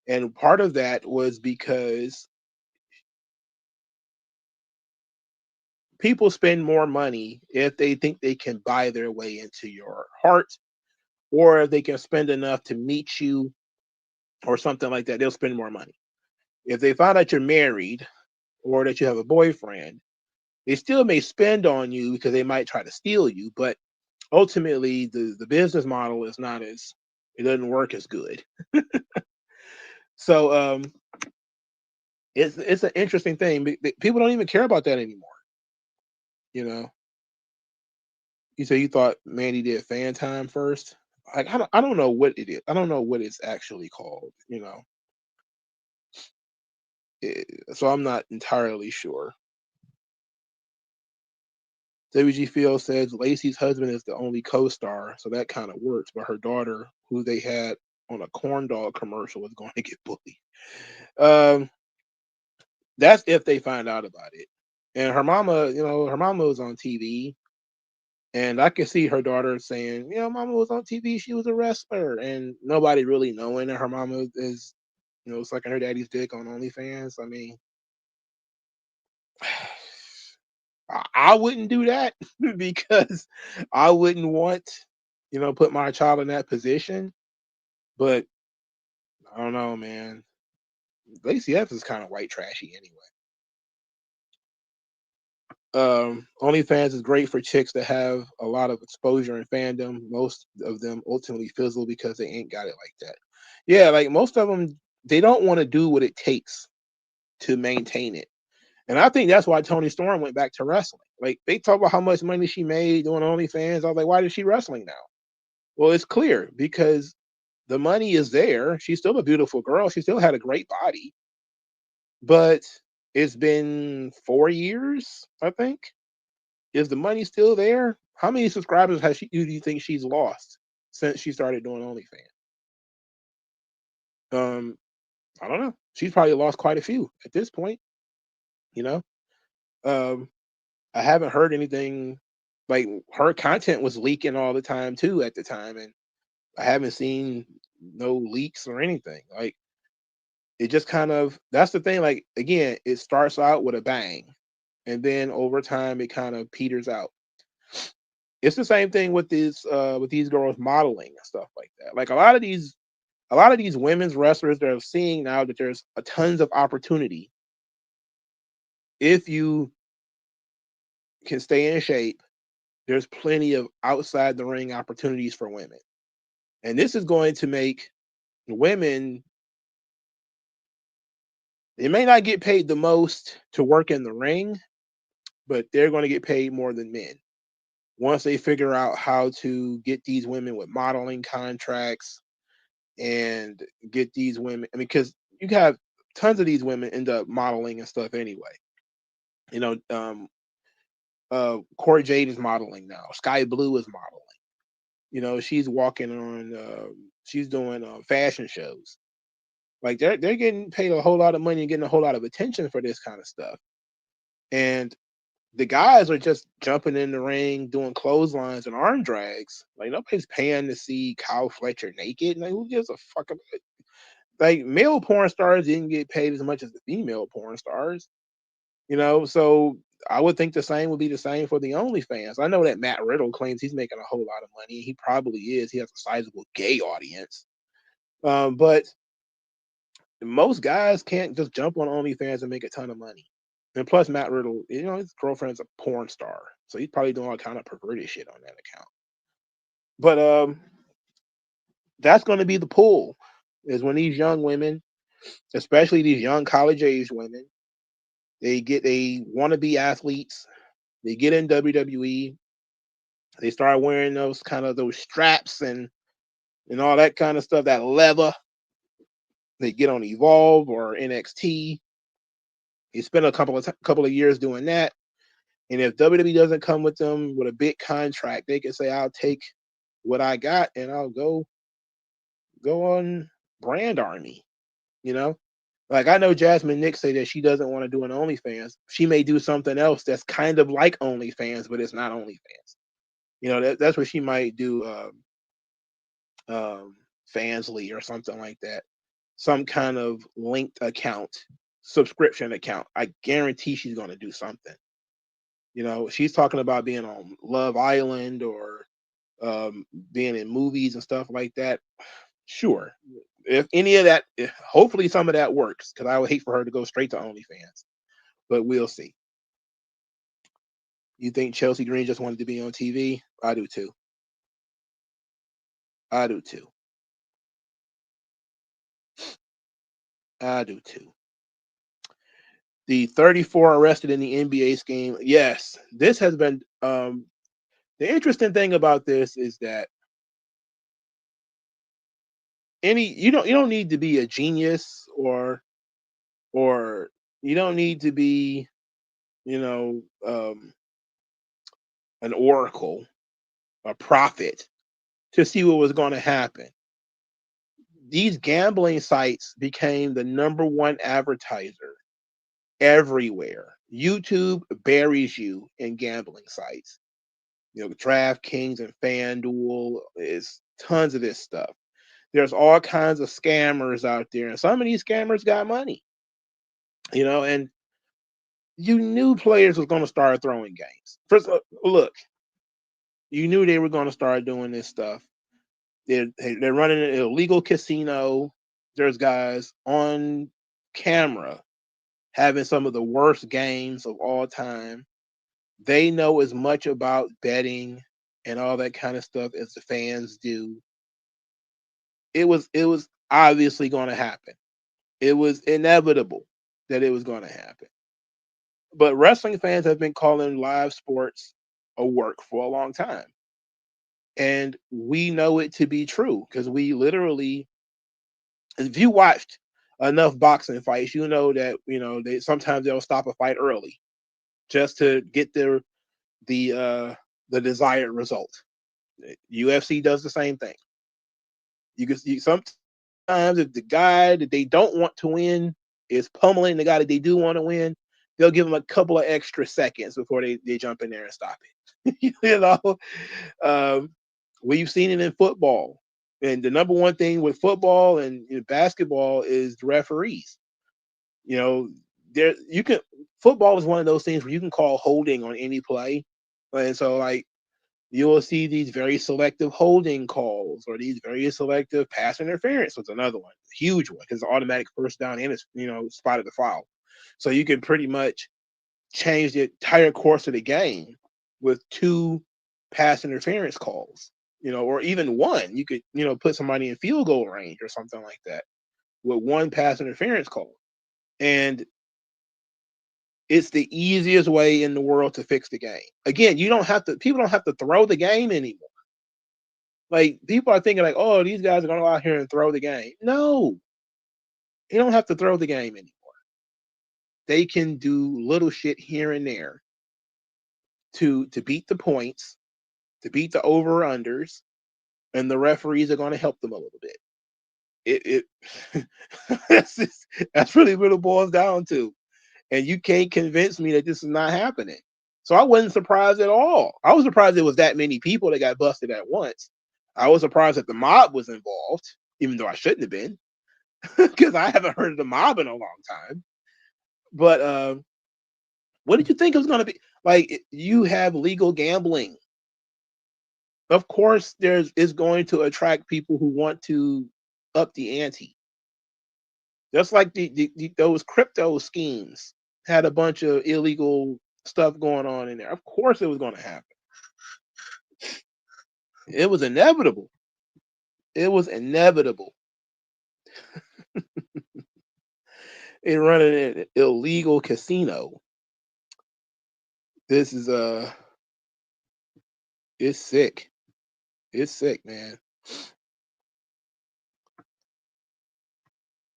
and part of that was because people spend more money if they think they can buy their way into your heart, or if they can spend enough to meet you or something like that. They'll spend more money. If they find out you're married or that you have a boyfriend, they still may spend on you because they might try to steal you, but ultimately the business model is not as it doesn't work as good. So it's an interesting thing. People don't even care about that anymore. You know, you say you thought Mandy did fan time first. Like I don't know what it is. I don't know what it's actually called. So I'm not entirely sure. WG Field says Lacey's husband is the only co-star, so that kind of works. But her daughter, who they had on a corn dog commercial, is going to get bullied. Um, that's if they find out about it. And her mama, her mama was on TV, and I can see her daughter saying, "Mama was on TV. She was a wrestler," and nobody really knowing that her mama is, sucking her daddy's dick on OnlyFans. I mean, I wouldn't do that because I wouldn't want, put my child in that position. But I don't know, man. Lacey F is kind of white trashy anyway. OnlyFans is great for chicks that have a lot of exposure and fandom. Most of them ultimately fizzle because they ain't got it like that. Yeah, like most of them, they don't want to do what it takes to maintain it. And I think that's why Toni Storm went back to wrestling. Like they talk about how much money she made doing OnlyFans. I was like, why is she wrestling now? Well, it's clear because the money is there. She's still a beautiful girl. She still had a great body, but it's been 4 years, I think. Is the money still there? How many subscribers do you think she's lost since she started doing OnlyFans? Um, I don't know. She's probably lost quite a few at this point. You know, um, I haven't heard anything like her content was leaking all the time too at the time, and I haven't seen no leaks or anything. Like it just kind of that's the thing. Like again, it starts out with a bang, and then over time it kind of peters out. It's the same thing with these girls modeling and stuff like that. Like a lot of these women's wrestlers that are seeing now that there's a tons of opportunity if you can stay in shape. There's plenty of outside the ring opportunities for women, and this is going to make women. They may not get paid the most to work in the ring, but they're going to get paid more than men once they figure out how to get these women with modeling contracts and get these women. I mean, because you have tons of these women end up modeling and stuff anyway. You know, Corey Jade is modeling now. Sky Blue is modeling. You know, she's walking on, she's doing fashion shows. Like they're getting paid a whole lot of money and getting a whole lot of attention for this kind of stuff. And the guys are just jumping in the ring, doing clotheslines and arm drags. Like nobody's paying to see Kyle Fletcher naked. Like who gives a fuck about it? Like male porn stars didn't get paid as much as the female porn stars. You know, so I would think the same would be the same for the OnlyFans. I know that Matt Riddle claims he's making a whole lot of money. He probably is. He has a sizable gay audience. But most guys can't just jump on OnlyFans and make a ton of money. And plus, Matt Riddle, you know, his girlfriend's a porn star, so he's probably doing all kind of perverted shit on that account. But that's going to be the pull, is when these young women, especially these young college-age women, they want to be athletes. They get in WWE. They start wearing those straps and all that kind of stuff, that leather. They get on Evolve or NXT. They spend a couple of years doing that. And if WWE doesn't come with them with a big contract, they can say, I'll take what I got and I'll go on Brand Army, you know? Like I know Jasmine Nick say that she doesn't want to do an OnlyFans. She may do something else that's kind of like OnlyFans, but it's not OnlyFans. You know, that's what she might do, Fansly or something like that. Some kind of linked account, subscription account. I guarantee she's going to do something. You know, she's talking about being on Love Island or being in movies and stuff like that. Sure. If any of that, hopefully some of that works, because I would hate for her to go straight to OnlyFans. But we'll see. You think Chelsea Green just wanted to be on TV? I do too. I do too. I do too. The 34 arrested in the NBA scheme. Yes, this has been the interesting thing about this is that you don't need to be a genius or you don't need to be, you know, an oracle, a prophet to see what was going to happen. These gambling sites became the number one advertiser everywhere. YouTube buries you in gambling sites. You know, DraftKings and FanDuel is tons of this stuff. There's all kinds of scammers out there, and some of these scammers got money. You know, and you knew players was going to start throwing games. First, look, you knew they were going to start doing this stuff. They're running an illegal casino. There's guys on camera having some of the worst games of all time. They know as much about betting and all that kind of stuff as the fans do. It was obviously going to happen. It was inevitable that it was going to happen. But wrestling fans have been calling live sports a work for a long time. And we know it to be true because we literally, if you watched enough boxing fights, you know that, you know, sometimes they'll stop a fight early just to get the desired result. UFC does the same thing. You can see sometimes if the guy that they don't want to win is pummeling the guy that they do want to win, they'll give them a couple of extra seconds before they jump in there and stop it. You know, we've seen it in football. And the number one thing with football and basketball is the referees. You know, football is one of those things where you can call holding on any play. And so like you will see these very selective holding calls or these very selective pass interference was another one, huge one, because automatic first down and it's, you know, spotted the foul. So you can pretty much change the entire course of the game with 2 pass interference calls, you know, or even one. You could, you know, put somebody in field goal range or something like that with 1 pass interference call. And it's the easiest way in the world to fix the game. Again, people don't have to throw the game anymore. Like people are thinking like, oh, these guys are going to go out here and throw the game. No, you don't have to throw the game anymore. They can do little shit here and there to beat the points, to beat the over-unders, and the referees are going to help them a little bit. That's really what it boils down to. And you can't convince me that this is not happening. So I wasn't surprised at all. I was surprised there was that many people that got busted at once. I was surprised that the mob was involved, even though I shouldn't have been, because I haven't heard of the mob in a long time. But what did you think it was going to be? Like, you have legal gambling. Of course, is going to attract people who want to up the ante. Just like those crypto schemes had a bunch of illegal stuff going on in there. Of course, it was going to happen. It was inevitable. It was inevitable. They running an illegal casino. This is it's sick. It's sick, man.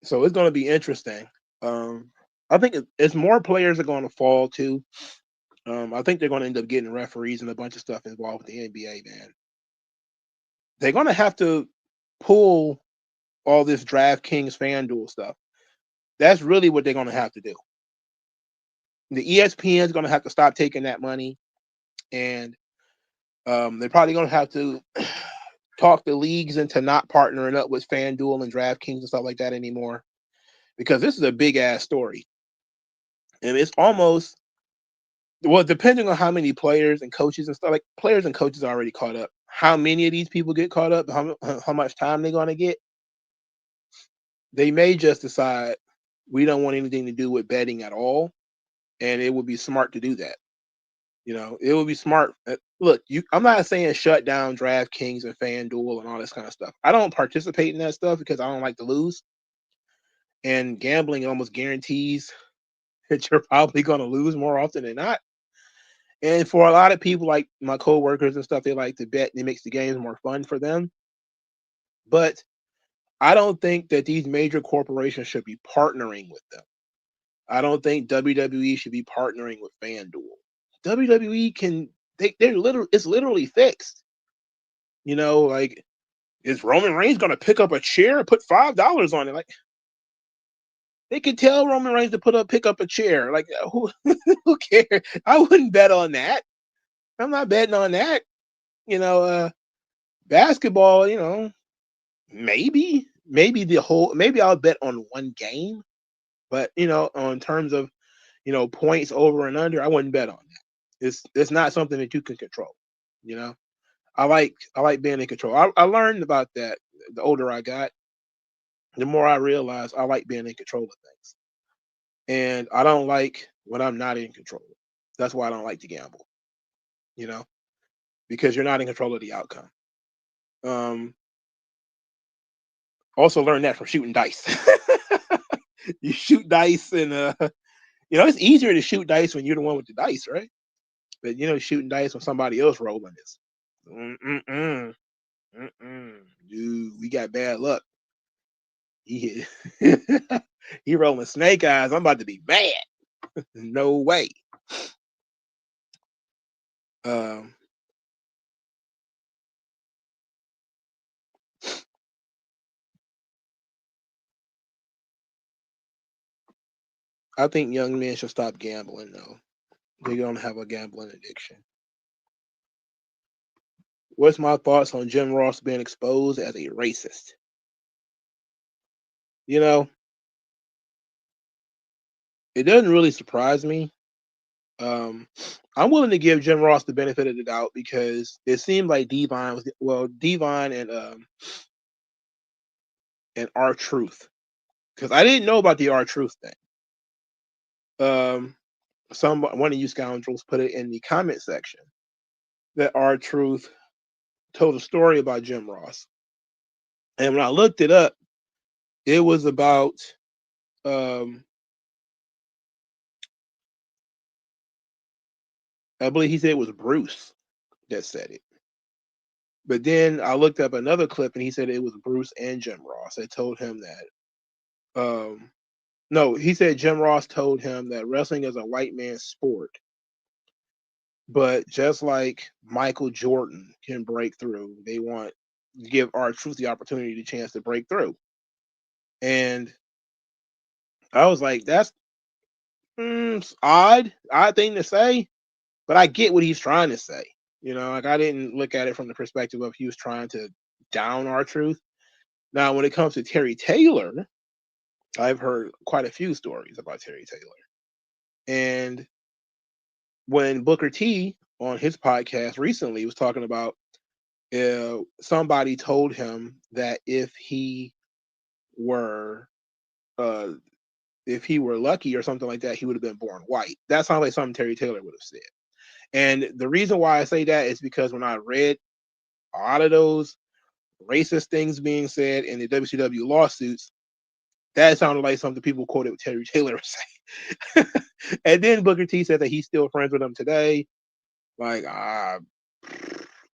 So it's going to be interesting. I think it's more players are going to fall too. I think they're going to end up getting referees and a bunch of stuff involved with the NBA, man. They're going to have to pull all this DraftKings FanDuel stuff. That's really what they're going to have to do. The ESPN is going to have to stop taking that money, and they're probably going to have to talk the leagues into not partnering up with FanDuel and DraftKings and stuff like that anymore, because this is a big ass story, and it's almost, well, depending on how many players and coaches and stuff, like players and coaches are already caught up. How many of these people get caught up? How much time they're going to get? They may just decide we don't want anything to do with betting at all, and it would be smart to do that. You know, it would be smart. Look, I'm not saying shut down DraftKings and FanDuel and all this kind of stuff. I don't participate in that stuff because I don't like to lose. And gambling almost guarantees that you're probably going to lose more often than not. And for a lot of people, like my coworkers and stuff, they like to bet, and it makes the games more fun for them. But I don't think that these major corporations should be partnering with them. I don't think WWE should be partnering with FanDuel. WWE it's literally fixed. You know, like, is Roman Reigns gonna pick up a chair and put $5 on it? Like, they could tell Roman Reigns to pick up a chair. Like, who cares? I wouldn't bet on that. I'm not betting on that. You know, basketball, you know, maybe I'll bet on one game, but you know, on terms of, you know, points over and under, I wouldn't bet on that. It's not something that you can control. You know, I like being in control. I learned about that the older I got. The more I realized I like being in control of things, and I don't like when I'm not in control. That's why I don't like to gamble. You know, because you're not in control of the outcome. Also learned that from shooting dice. You shoot dice, and you know, it's easier to shoot dice when you're the one with the dice, right? But you know, shooting dice when somebody else rolling is, dude, we got bad luck. He he rolling snake eyes. I'm about to be bad. No way. I think young men should stop gambling, though. They don't have a gambling addiction. What's my thoughts on Jim Ross being exposed as a racist? You know, it doesn't really surprise me. I'm willing to give Jim Ross the benefit of the doubt because it seemed like Devon and R-Truth, because I didn't know about the R-Truth thing. One of you scoundrels put it in the comment section that R-Truth told a story about Jim Ross, and when I looked it up, it was about I believe he said it was Bruce that said it. But then I looked up another clip and he said it was Bruce and Jim Ross that told him that. No, he said Jim Ross told him that wrestling is a white man's sport. But just like Michael Jordan can break through, they want give R-Truth the opportunity, the chance to break through. And I was like, that's odd thing to say, but I get what he's trying to say. You know, like I didn't look at it from the perspective of he was trying to down R-Truth. Now, when it comes to Terry Taylor, I've heard quite a few stories about Terry Taylor. And when Booker T on his podcast recently was talking about somebody told him that if he were lucky or something like that, he would have been born white. That sounds like something Terry Taylor would have said. And the reason why I say that is because when I read a lot of those racist things being said in the WCW lawsuits, that sounded like something people quoted Terry Taylor saying. And then Booker T said that he's still friends with him today. Like,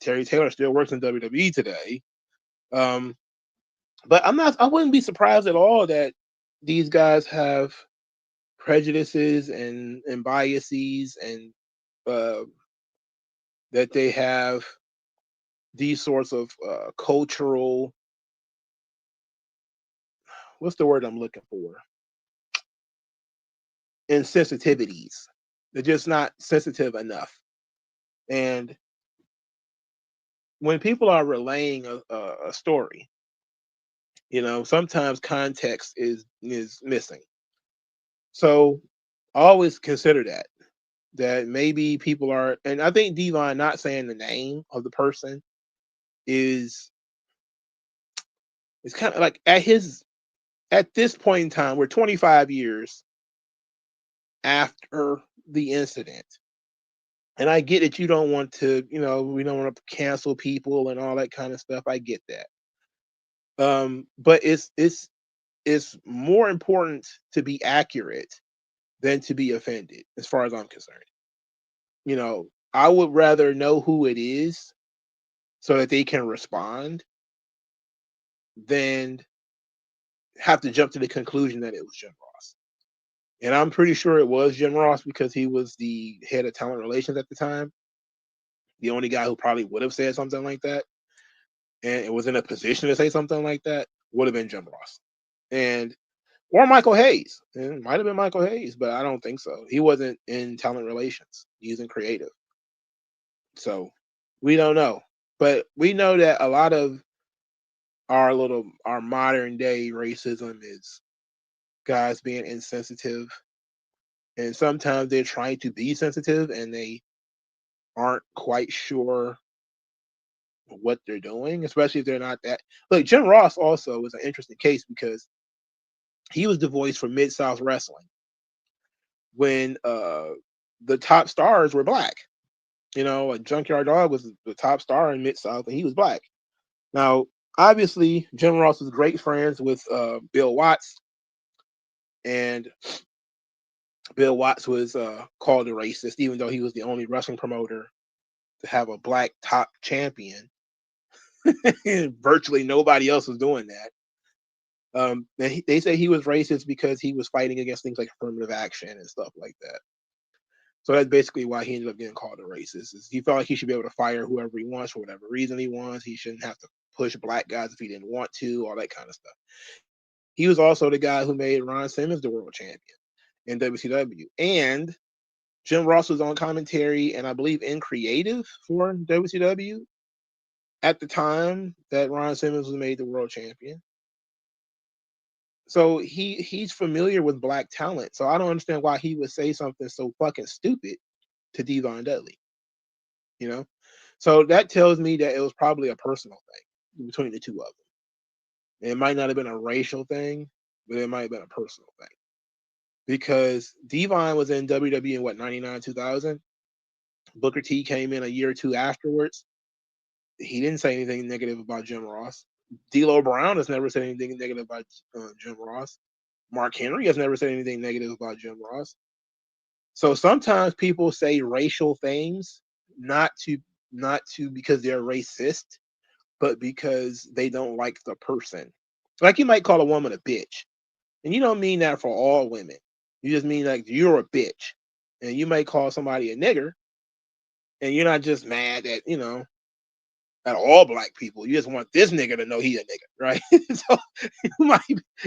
Terry Taylor still works in WWE today. But I wouldn't be surprised at all that these guys have prejudices and biases, and that they have these sorts of cultural, what's the word I'm looking for? Insensitivities. They're just not sensitive enough. And when people are relaying a story, you know, sometimes context is missing. So always consider that maybe people are, and I think Devon not saying the name of the person is kind of like at this point in time, we're 25 years after the incident. And I get that you don't want to, you know, we don't want to cancel people and all that kind of stuff. I get that. But it's more important to be accurate than to be offended, as far as I'm concerned. You know, I would rather know who it is so that they can respond than have to jump to the conclusion that it was Jim Ross. And I'm pretty sure it was Jim Ross because he was the head of talent relations at the time. The only guy who probably would have said something like that and it was in a position to say something like that would have been Jim Ross. And or Michael Hayes. It might have been Michael Hayes, but I don't think so. He wasn't in talent relations. He's in creative. So we don't know. But we know that a lot of our modern day racism is guys being insensitive. And sometimes they're trying to be sensitive and they aren't quite sure what they're doing, especially if they're not that. Look, Jim Ross also was an interesting case because he was the voice for Mid-South Wrestling when the top stars were black. You know, like Junkyard Dog was the top star in Mid-South and he was black. Now, obviously, Jim Ross was great friends with Bill Watts, and Bill Watts was called a racist, even though he was the only wrestling promoter to have a black top champion. Virtually nobody else was doing that. They say he was racist because he was fighting against things like affirmative action and stuff like that. So that's basically why he ended up getting called a racist. Is he felt like he should be able to fire whoever he wants for whatever reason he wants. He shouldn't have to push black guys if he didn't want to, all that kind of stuff. He was also the guy who made Ron Simmons the world champion in WCW. And Jim Ross was on commentary and I believe in creative for WCW at the time that Ron Simmons was made the world champion. So he's familiar with black talent. So I don't understand why he would say something so fucking stupid to Devon Dudley. You know? So that tells me that it was probably a personal thing between the two of them. It might not have been a racial thing, but it might have been a personal thing. Because Devon was in WWE in what, 99, 2000? Booker T came in a year or two afterwards. He didn't say anything negative about Jim Ross. D'Lo Brown has never said anything negative about Jim Ross. Mark Henry has never said anything negative about Jim Ross. So sometimes people say racial things not to because they're racist, but because they don't like the person. Like you might call a woman a bitch. And you don't mean that for all women. You just mean like you're a bitch. And you might call somebody a nigger. And you're not just mad that, you know, at all black people. You just want this nigga to know he a nigga, right? So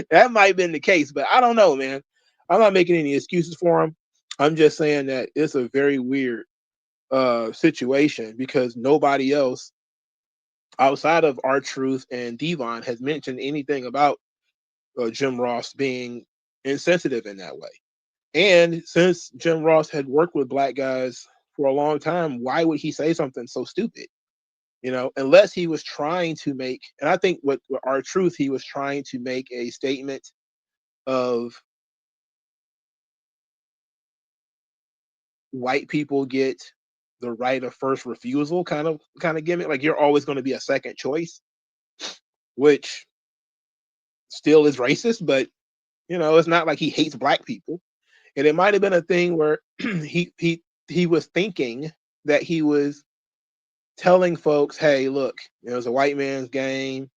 that might have been the case, but I don't know, man. I'm not making any excuses for him. I'm just saying that it's a very weird situation because nobody else outside of R-Truth and Devon has mentioned anything about Jim Ross being insensitive in that way. And since Jim Ross had worked with black guys for a long time, why would he say something so stupid? You know, unless he was trying to make, and I think with R-Truth, he was trying to make a statement of white people get the right of first refusal kind of gimmick. Like you're always going to be a second choice, which still is racist, but you know, it's not like he hates black people. And it might have been a thing where he was thinking that he was telling folks, hey, look, you know, it's a white man's game.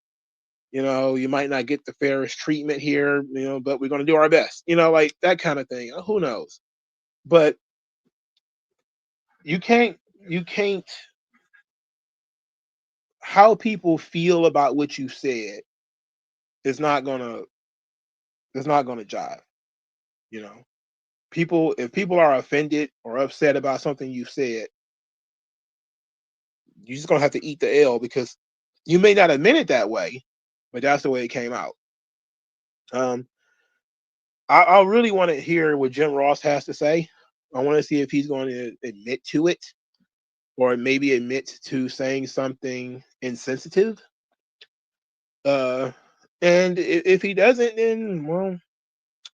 You know, you might not get the fairest treatment here, you know, but we're going to do our best, you know, like that kind of thing. Who knows? But you can't, how people feel about what you said is not gonna, jive, you know. If people are offended or upset about something you said, you're just gonna have to eat the L because you may not have meant it that way, but that's the way it came out. I really want to hear what Jim Ross has to say. I want to see if he's going to admit to it or maybe admit to saying something insensitive. And if he doesn't, then, well,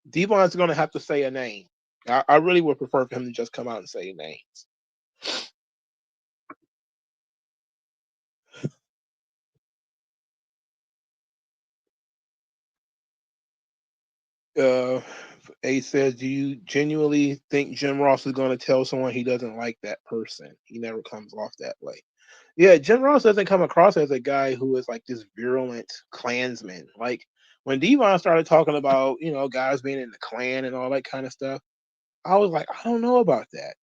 Devon's going to have to say a name. I really would prefer for him to just come out and say names. A says, do you genuinely think Jim Ross is going to tell someone he doesn't like that person? He never comes off that way. Yeah, Jim Ross doesn't come across as a guy who is like this virulent Klansman. Like when Devon started talking about, you know, guys being in the Klan and all that kind of stuff, I was like, I don't know about that.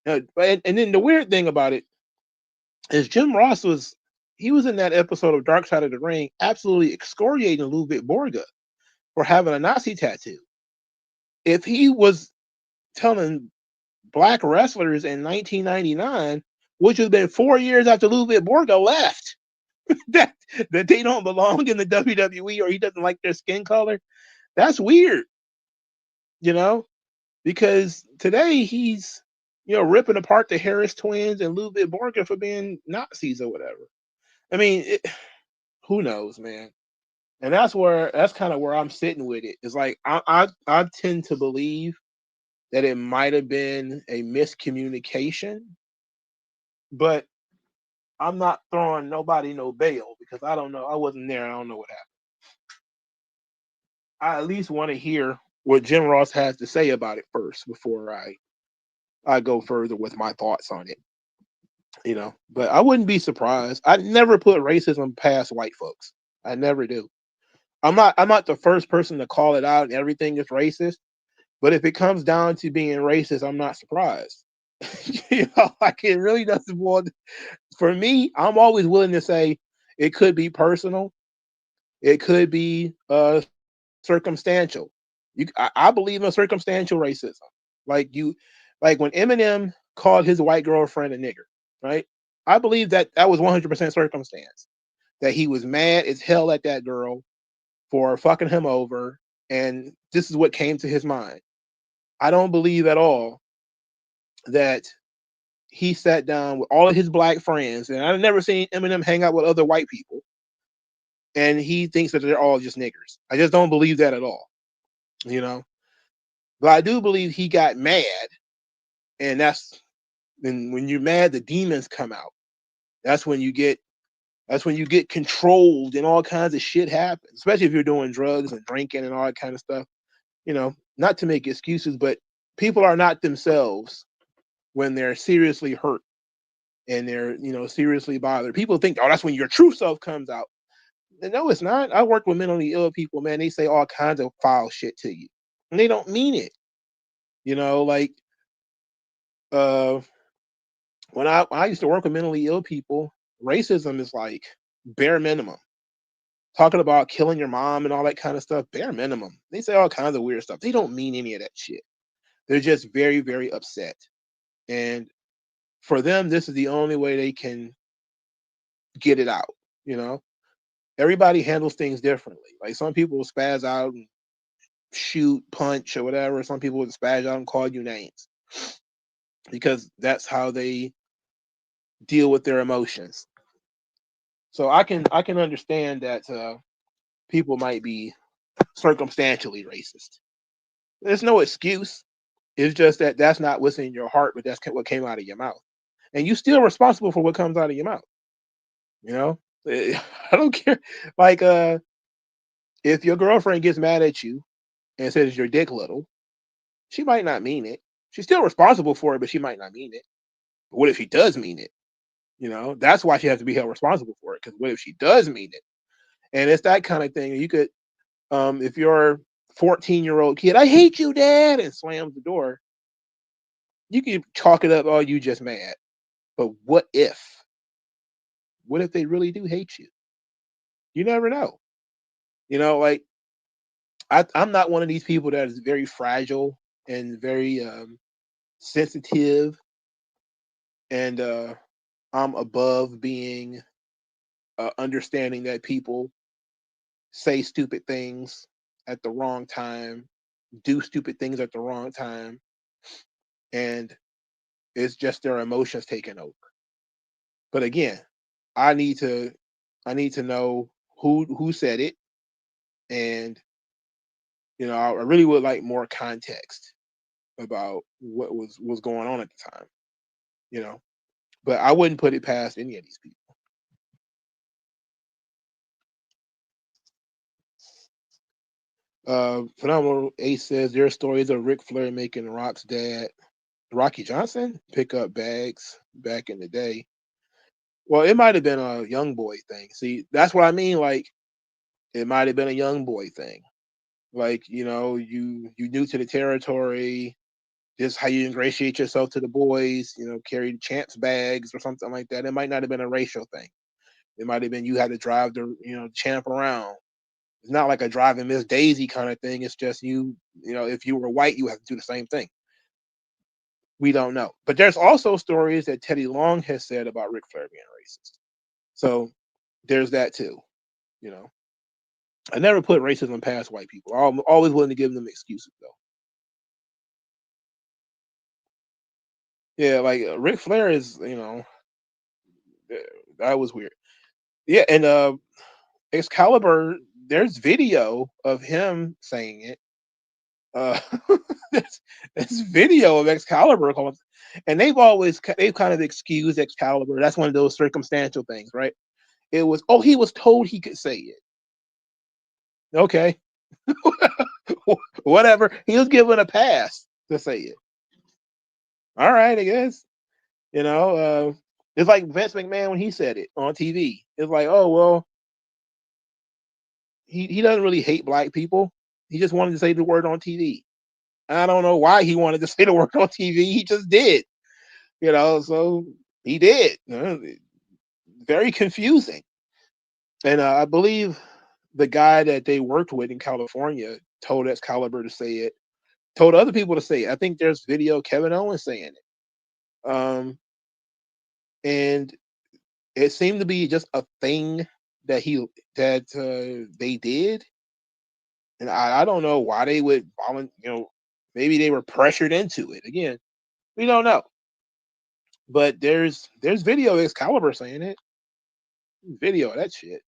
And then the weird thing about it is Jim Ross was in that episode of Dark Side of the Ring, absolutely excoriating Ludwig Borga for having a Nazi tattoo. If he was telling black wrestlers in 1999, which would have been 4 years after Ludwig Borga left, that they don't belong in the WWE or he doesn't like their skin color, that's weird, you know, because today he's, you know, ripping apart the Harris twins and Ludwig Borga for being Nazis or whatever. I mean, who knows, man? And that's kind of where I'm sitting with it. It's like I tend to believe that it might have been a miscommunication, but I'm not throwing nobody no bail because I don't know. I wasn't there. I don't know what happened. I at least want to hear what Jim Ross has to say about it first before I go further with my thoughts on it. You know, but I wouldn't be surprised. I never put racism past white folks. I never do. I'm not the first person to call it out and everything is racist. But if it comes down to being racist, I'm not surprised. You know, like it really doesn't want. For me, I'm always willing to say it could be personal. It could be circumstantial. I believe in circumstantial racism. Like like when Eminem called his white girlfriend a nigger, right? I believe that that was 100% circumstance. That he was mad as hell at that girl for fucking him over, and this is what came to his mind. I don't believe at all that he sat down with all of his black friends, and I've never seen Eminem hang out with other white people, and he thinks that they're all just niggers. I just don't believe that at all, you know. But I do believe he got mad, and when you're mad, the demons come out. That's when you get controlled and all kinds of shit happens, especially if you're doing drugs and drinking and all that kind of stuff. You know, not to make excuses, but people are not themselves when they're seriously hurt and they're, you know, seriously bothered. People think, oh, that's when your true self comes out. No, it's not. I work with mentally ill people, man. They say all kinds of foul shit to you, and they don't mean it. You know, like uh, when I used to work with mentally ill people, racism is like bare minimum. Talking about killing your mom and all that kind of stuff, bare minimum. They say all kinds of weird stuff. They don't mean any of that shit. They're just very, very upset. And for them, this is the only way they can get it out. You know, everybody handles things differently. Like some people will spaz out and shoot, punch, or whatever. Some people will spaz out and call you names because that's how they deal with their emotions. So I can understand that people might be circumstantially racist. There's no excuse. It's just that that's not what's in your heart, but that's what came out of your mouth, and you're still responsible for what comes out of your mouth. You know, I don't care. Like, if your girlfriend gets mad at you and says your dick little, she might not mean it. She's still responsible for it, but she might not mean it. But what if she does mean it? You know, that's why she has to be held responsible for it. Because what if she does mean it? And it's that kind of thing. You could, if your 14-year-old kid, I hate you, dad, and slams the door, you can chalk it up, oh, you just mad. But what if? What if they really do hate you? You never know. You know, like I'm not one of these people that is very fragile and very sensitive, and I'm above being understanding that people say stupid things at the wrong time, do stupid things at the wrong time, and it's just their emotions taking over. But again, I need to know who said it, and I really would like more context about what was going on at the time. You know, but I wouldn't put it past any of these people. Phenomenal Ace says there are stories of Ric Flair making Rock's dad, Rocky Johnson, pick up bags back in the day. Well, it might have been a young boy thing. See, that's what I mean. Like, it might have been a young boy thing. Like, you new to the territory. This is how you ingratiate yourself to the boys. Carry champs bags or something like that. It might not have been a racial thing. It might have been you had to drive the champ around. It's not like a driving Miss Daisy kind of thing. It's just if you were white, you have to do the same thing. We don't know. But there's also stories that Teddy Long has said about Ric Flair being racist. So there's that too. I never put racism past white people. I'm always willing to give them excuses though. Yeah, like Ric Flair is, that was weird. Yeah, and Excalibur, there's video of him saying it. Uh, there's video of Excalibur calling, and they've kind of excused Excalibur. That's one of those circumstantial things, right? It was, oh, he was told he could say it. Okay, whatever. He was given a pass to say it. All right, I guess. It's like Vince McMahon when he said it on TV. It's like, oh well, he doesn't really hate black people. He just wanted to say the word on TV. I don't know why he wanted to say the word on TV. He just did. So he did. Very confusing. And I believe the guy that they worked with in California told Excalibur to say it, told other people to say it. I think there's video of Kevin Owens saying it. And it seemed to be just a thing that they did. And I don't know why they would maybe they were pressured into it. Again, we don't know. But there's video of Excalibur saying it. Video of that shit.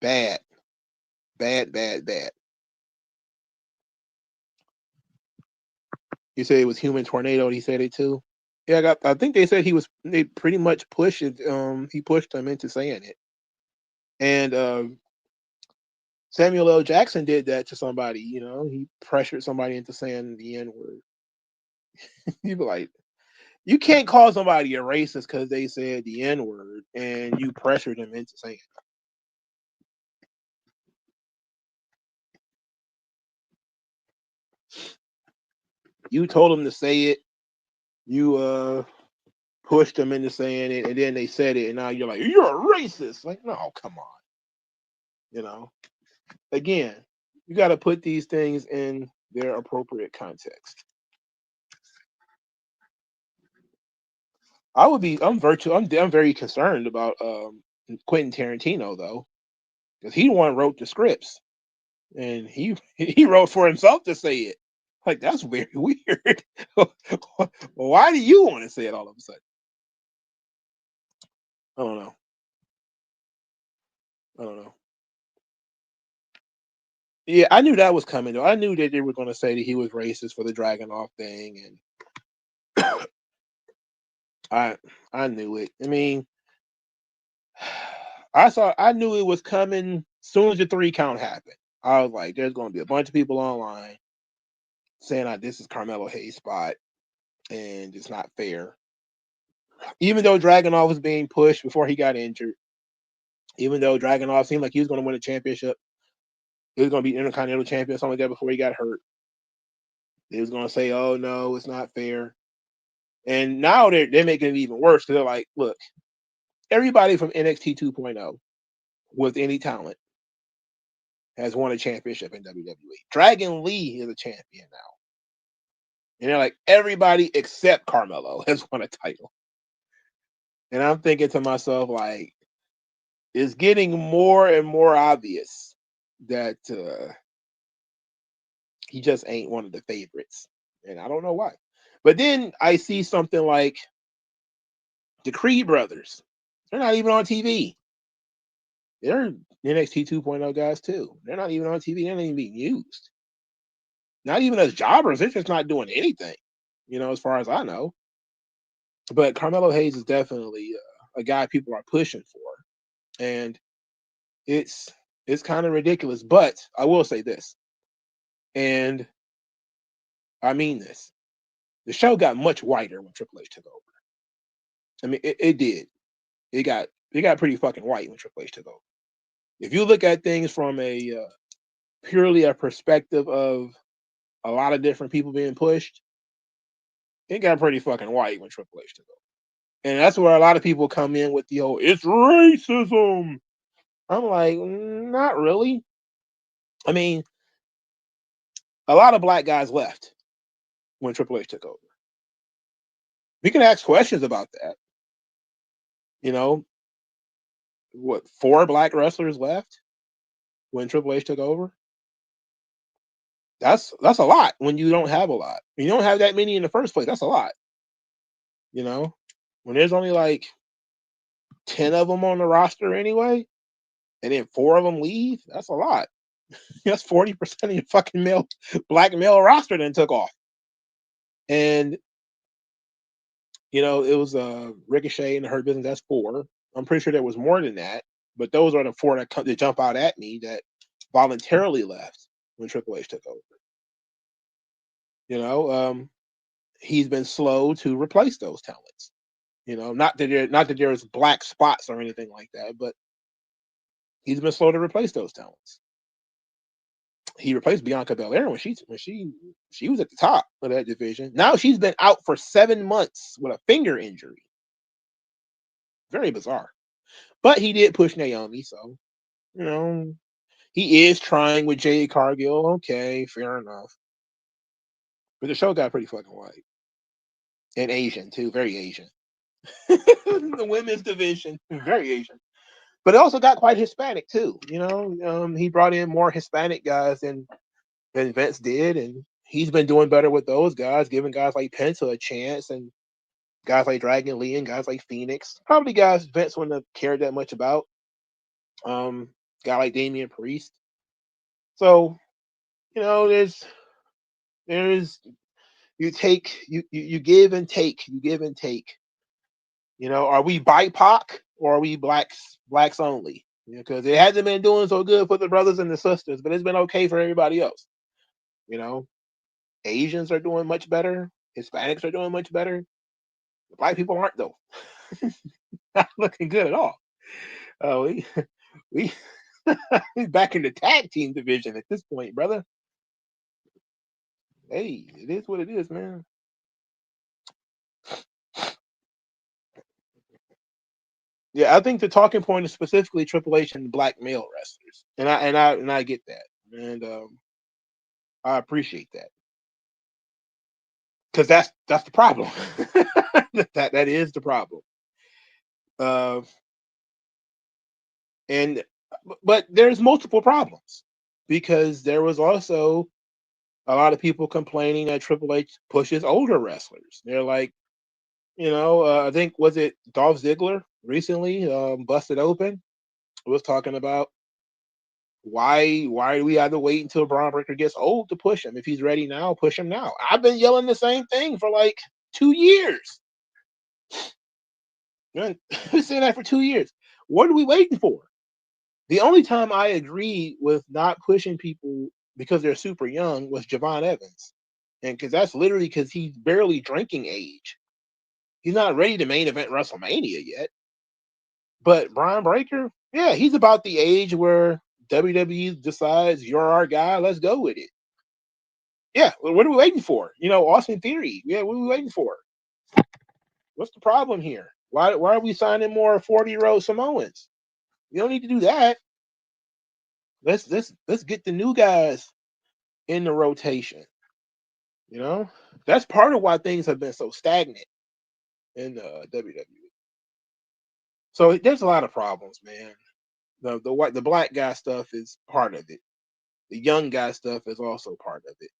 Bad. Bad, bad, bad. You say it was Human Tornado, and he said it too. Yeah, I think they pretty much pushed it. He pushed them into saying it. And Samuel L. Jackson did that to somebody. He pressured somebody into saying the N word. You be like, you can't call somebody a racist because they said the N word, and you pressured them into saying it. You told them to say it. You pushed them into saying it, and then they said it, and now you're like, you're a racist. Like, no, come on. You know, again, you got to put these things in their appropriate context. I'm very concerned about Quentin Tarantino though, because he the one wrote the scripts, and he wrote for himself to say it. Like, that's very weird. Why do you want to say it all of a sudden? I don't know. Yeah, I knew that was coming though. I knew that they were going to say that he was racist for the Dragunov thing, and I knew it. I mean, I knew it was coming as soon as the 3 count happened. I was like, there's going to be a bunch of people online saying this is Carmelo Hayes' spot, and it's not fair. Even though Dragunov was being pushed before he got injured, even though Dragunov seemed like he was going to win a championship, he was going to be Intercontinental Champion, something like that, before he got hurt. He was going to say, oh, no, it's not fair. And now they're making it even worse, because they're like, look, everybody from NXT 2.0 with any talent has won a championship in WWE. Dragon Lee is a champion now. And they're like, everybody except Carmelo has won a title. And I'm thinking to myself, like, it's getting more and more obvious that he just ain't one of the favorites. And I don't know why. But then I see something like the Creed brothers. They're not even on TV. They're NXT 2.0 guys too. They're not even on TV. They're not even being used. Not even as jobbers. They're just not doing anything, as far as I know. But Carmelo Hayes is definitely a guy people are pushing for. And it's kind of ridiculous. But I will say this, and I mean this. The show got much whiter when Triple H took over. I mean, it did. It got pretty fucking white when Triple H took over. If you look at things from purely a perspective of a lot of different people being pushed, it got pretty fucking white when Triple H took over. And that's where a lot of people come in with the whole, it's racism. I'm like, not really. I mean, a lot of black guys left when Triple H took over. We can ask questions about that. 4 black wrestlers left when Triple H took over? That's a lot when you don't have a lot. You don't have that many in the first place. That's a lot. When there's only like 10 of them on the roster anyway, and then 4 of them leave, that's a lot. That's 40% of your fucking black male roster then took off. And it was Ricochet and the Hurt Business. That's 4. I'm pretty sure there was more than that, but those are the 4 that jump out at me that voluntarily left when Triple H took over. He's been slow to replace those talents. Not that there's black spots or anything like that, but he's been slow to replace those talents. He replaced Bianca Belair when she was at the top of that division. Now she's been out for 7 months with a finger injury. Very bizarre. But he did push Naomi, so he is trying with Jade Cargill. Okay, fair enough. But the show got pretty fucking white. And Asian too, very Asian. The women's division, very Asian. But it also got quite Hispanic too. He brought in more Hispanic guys than Vince did, and he's been doing better with those guys, giving guys like Penta a chance, and guys like Dragon Lee and guys like Phoenix. Probably guys Vince wouldn't have cared that much about. Guy like Damian Priest. So, there's you give and take. You give and take. Are we BIPOC or are we blacks only? Because it hasn't been doing so good for the brothers and the sisters, but it's been okay for everybody else. Asians are doing much better. Hispanics are doing much better. The black people aren't though. Not looking good at all. We back in the tag team division at this point, brother. Hey, it is what it is, man. Yeah, I think the talking point is specifically Triple H and black male wrestlers, and I get that, and I appreciate that because that's the problem. that is the problem. Uh, and but there's multiple problems because there was also a lot of people complaining that Triple H pushes older wrestlers. They're like, I think was it Dolph Ziggler recently busted open was talking about why do we have to wait until Braun Breaker gets old to push him? If he's ready now, push him now. I've been yelling the same thing for like 2 years. I've been saying that for 2 years. What are we waiting for? The only time I agreed with not pushing people because they're super young was Javon Evans. And because that's literally because he's barely drinking age. He's not ready to main event WrestleMania yet. But Braun Breaker, yeah, he's about the age where WWE decides you're our guy. Let's go with it. Yeah, what are we waiting for? Austin Theory. Yeah, what are we waiting for? What's the problem here? Why are we signing more 40-year-old Samoans? You don't need to do that. Let's get the new guys in the rotation. That's part of why things have been so stagnant in WWE. So there's a lot of problems, man. The black guy stuff is part of it. The young guy stuff is also part of it.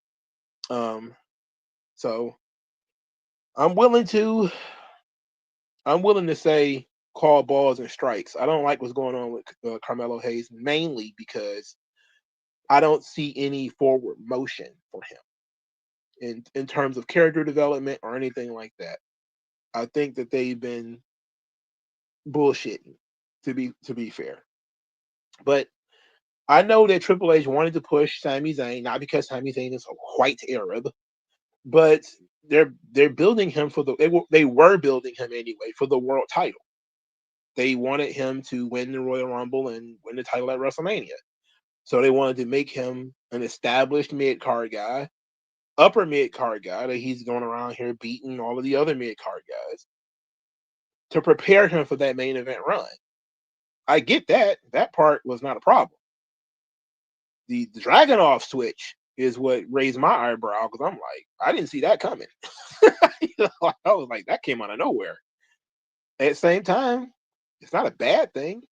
So I'm willing to say call balls and strikes. I don't like what's going on with Carmelo Hayes, mainly because I don't see any forward motion for him in terms of character development or anything like that. I think that they've been bullshitting, to be fair. But I know that Triple H wanted to push Sami Zayn, not because Sami Zayn is a white Arab, but they're building him for they were building him anyway for the world title. They wanted him to win the Royal Rumble and win the title at WrestleMania. So they wanted to make him an established mid-card guy, upper mid-card guy that he's going around here beating all of the other mid-card guys to prepare him for that main event run. I get that. That part was not a problem. The Dragunov switch is what raised my eyebrow because I'm like, I didn't see that coming. I was like, that came out of nowhere. At the same time, it's not a bad thing.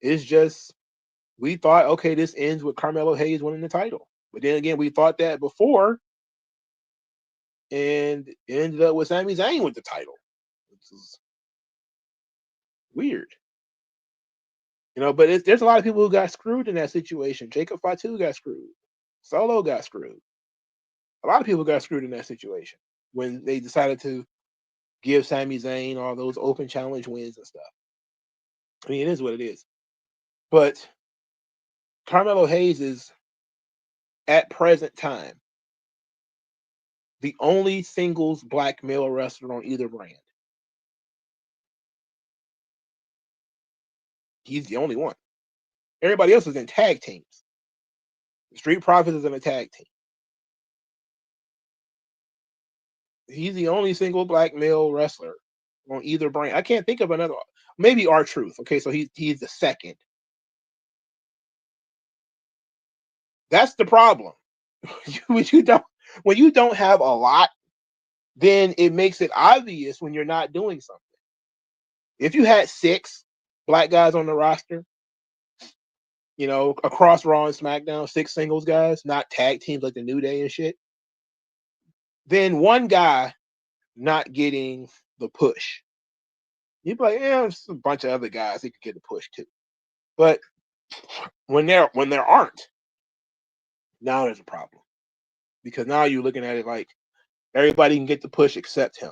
It's just we thought, okay, this ends with Carmelo Hayes winning the title. But then again, we thought that before, and it ended up with Sami Zayn with the title, which is weird. But there's a lot of people who got screwed in that situation. Jacob Fatu got screwed. Solo got screwed. A lot of people got screwed in that situation when they decided to give Sami Zayn all those open challenge wins and stuff. I mean, it is what it is. But Carmelo Hayes is, at present time, the only singles black male wrestler on either brand. He's the only one. Everybody else is in tag teams. Street Profits is in a tag team. He's the only single black male wrestler on either brand. I can't think of another. Maybe R-Truth. Okay, so he's the second. That's the problem. when you don't have a lot, then it makes it obvious when you're not doing something. If you had 6 black guys on the roster, across Raw and SmackDown, 6 singles guys, not tag teams like the New Day and shit, then one guy not getting the push. You'd be like, yeah, there's a bunch of other guys that could get a push too. But when there aren't, now there's a problem. Because now you're looking at it like everybody can get the push except him.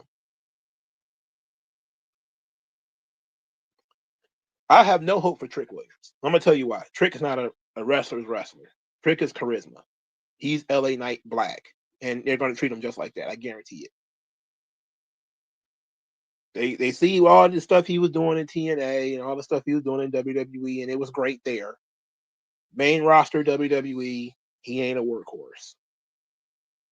I have no hope for Trick Williams. I'm going to tell you why. Trick is not a wrestler's wrestler. Trick is charisma. He's LA Knight black. And they're going to treat him just like that. I guarantee it. They see all the stuff he was doing in TNA and all the stuff he was doing in WWE, and it was great there. Main roster WWE, he ain't a workhorse.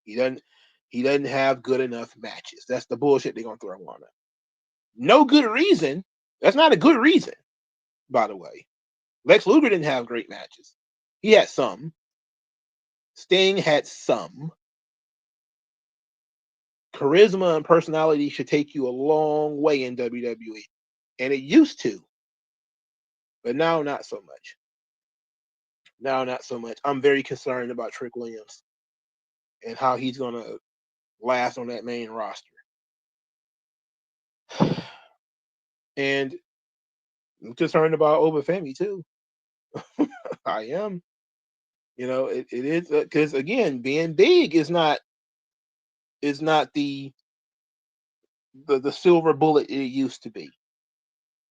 He doesn't have good enough matches. That's the bullshit they're gonna throw on him. No good reason. That's not a good reason, by the way. Lex Luger didn't have great matches. He had some. Sting had some. Charisma and personality should take you a long way in WWE. And it used to. But now, not so much. Now, not so much. I'm very concerned about Trick Williams and how he's going to last on that main roster. And I'm concerned about Obafemi, too. I am. You know, it is because again, being big is not the silver bullet it used to be.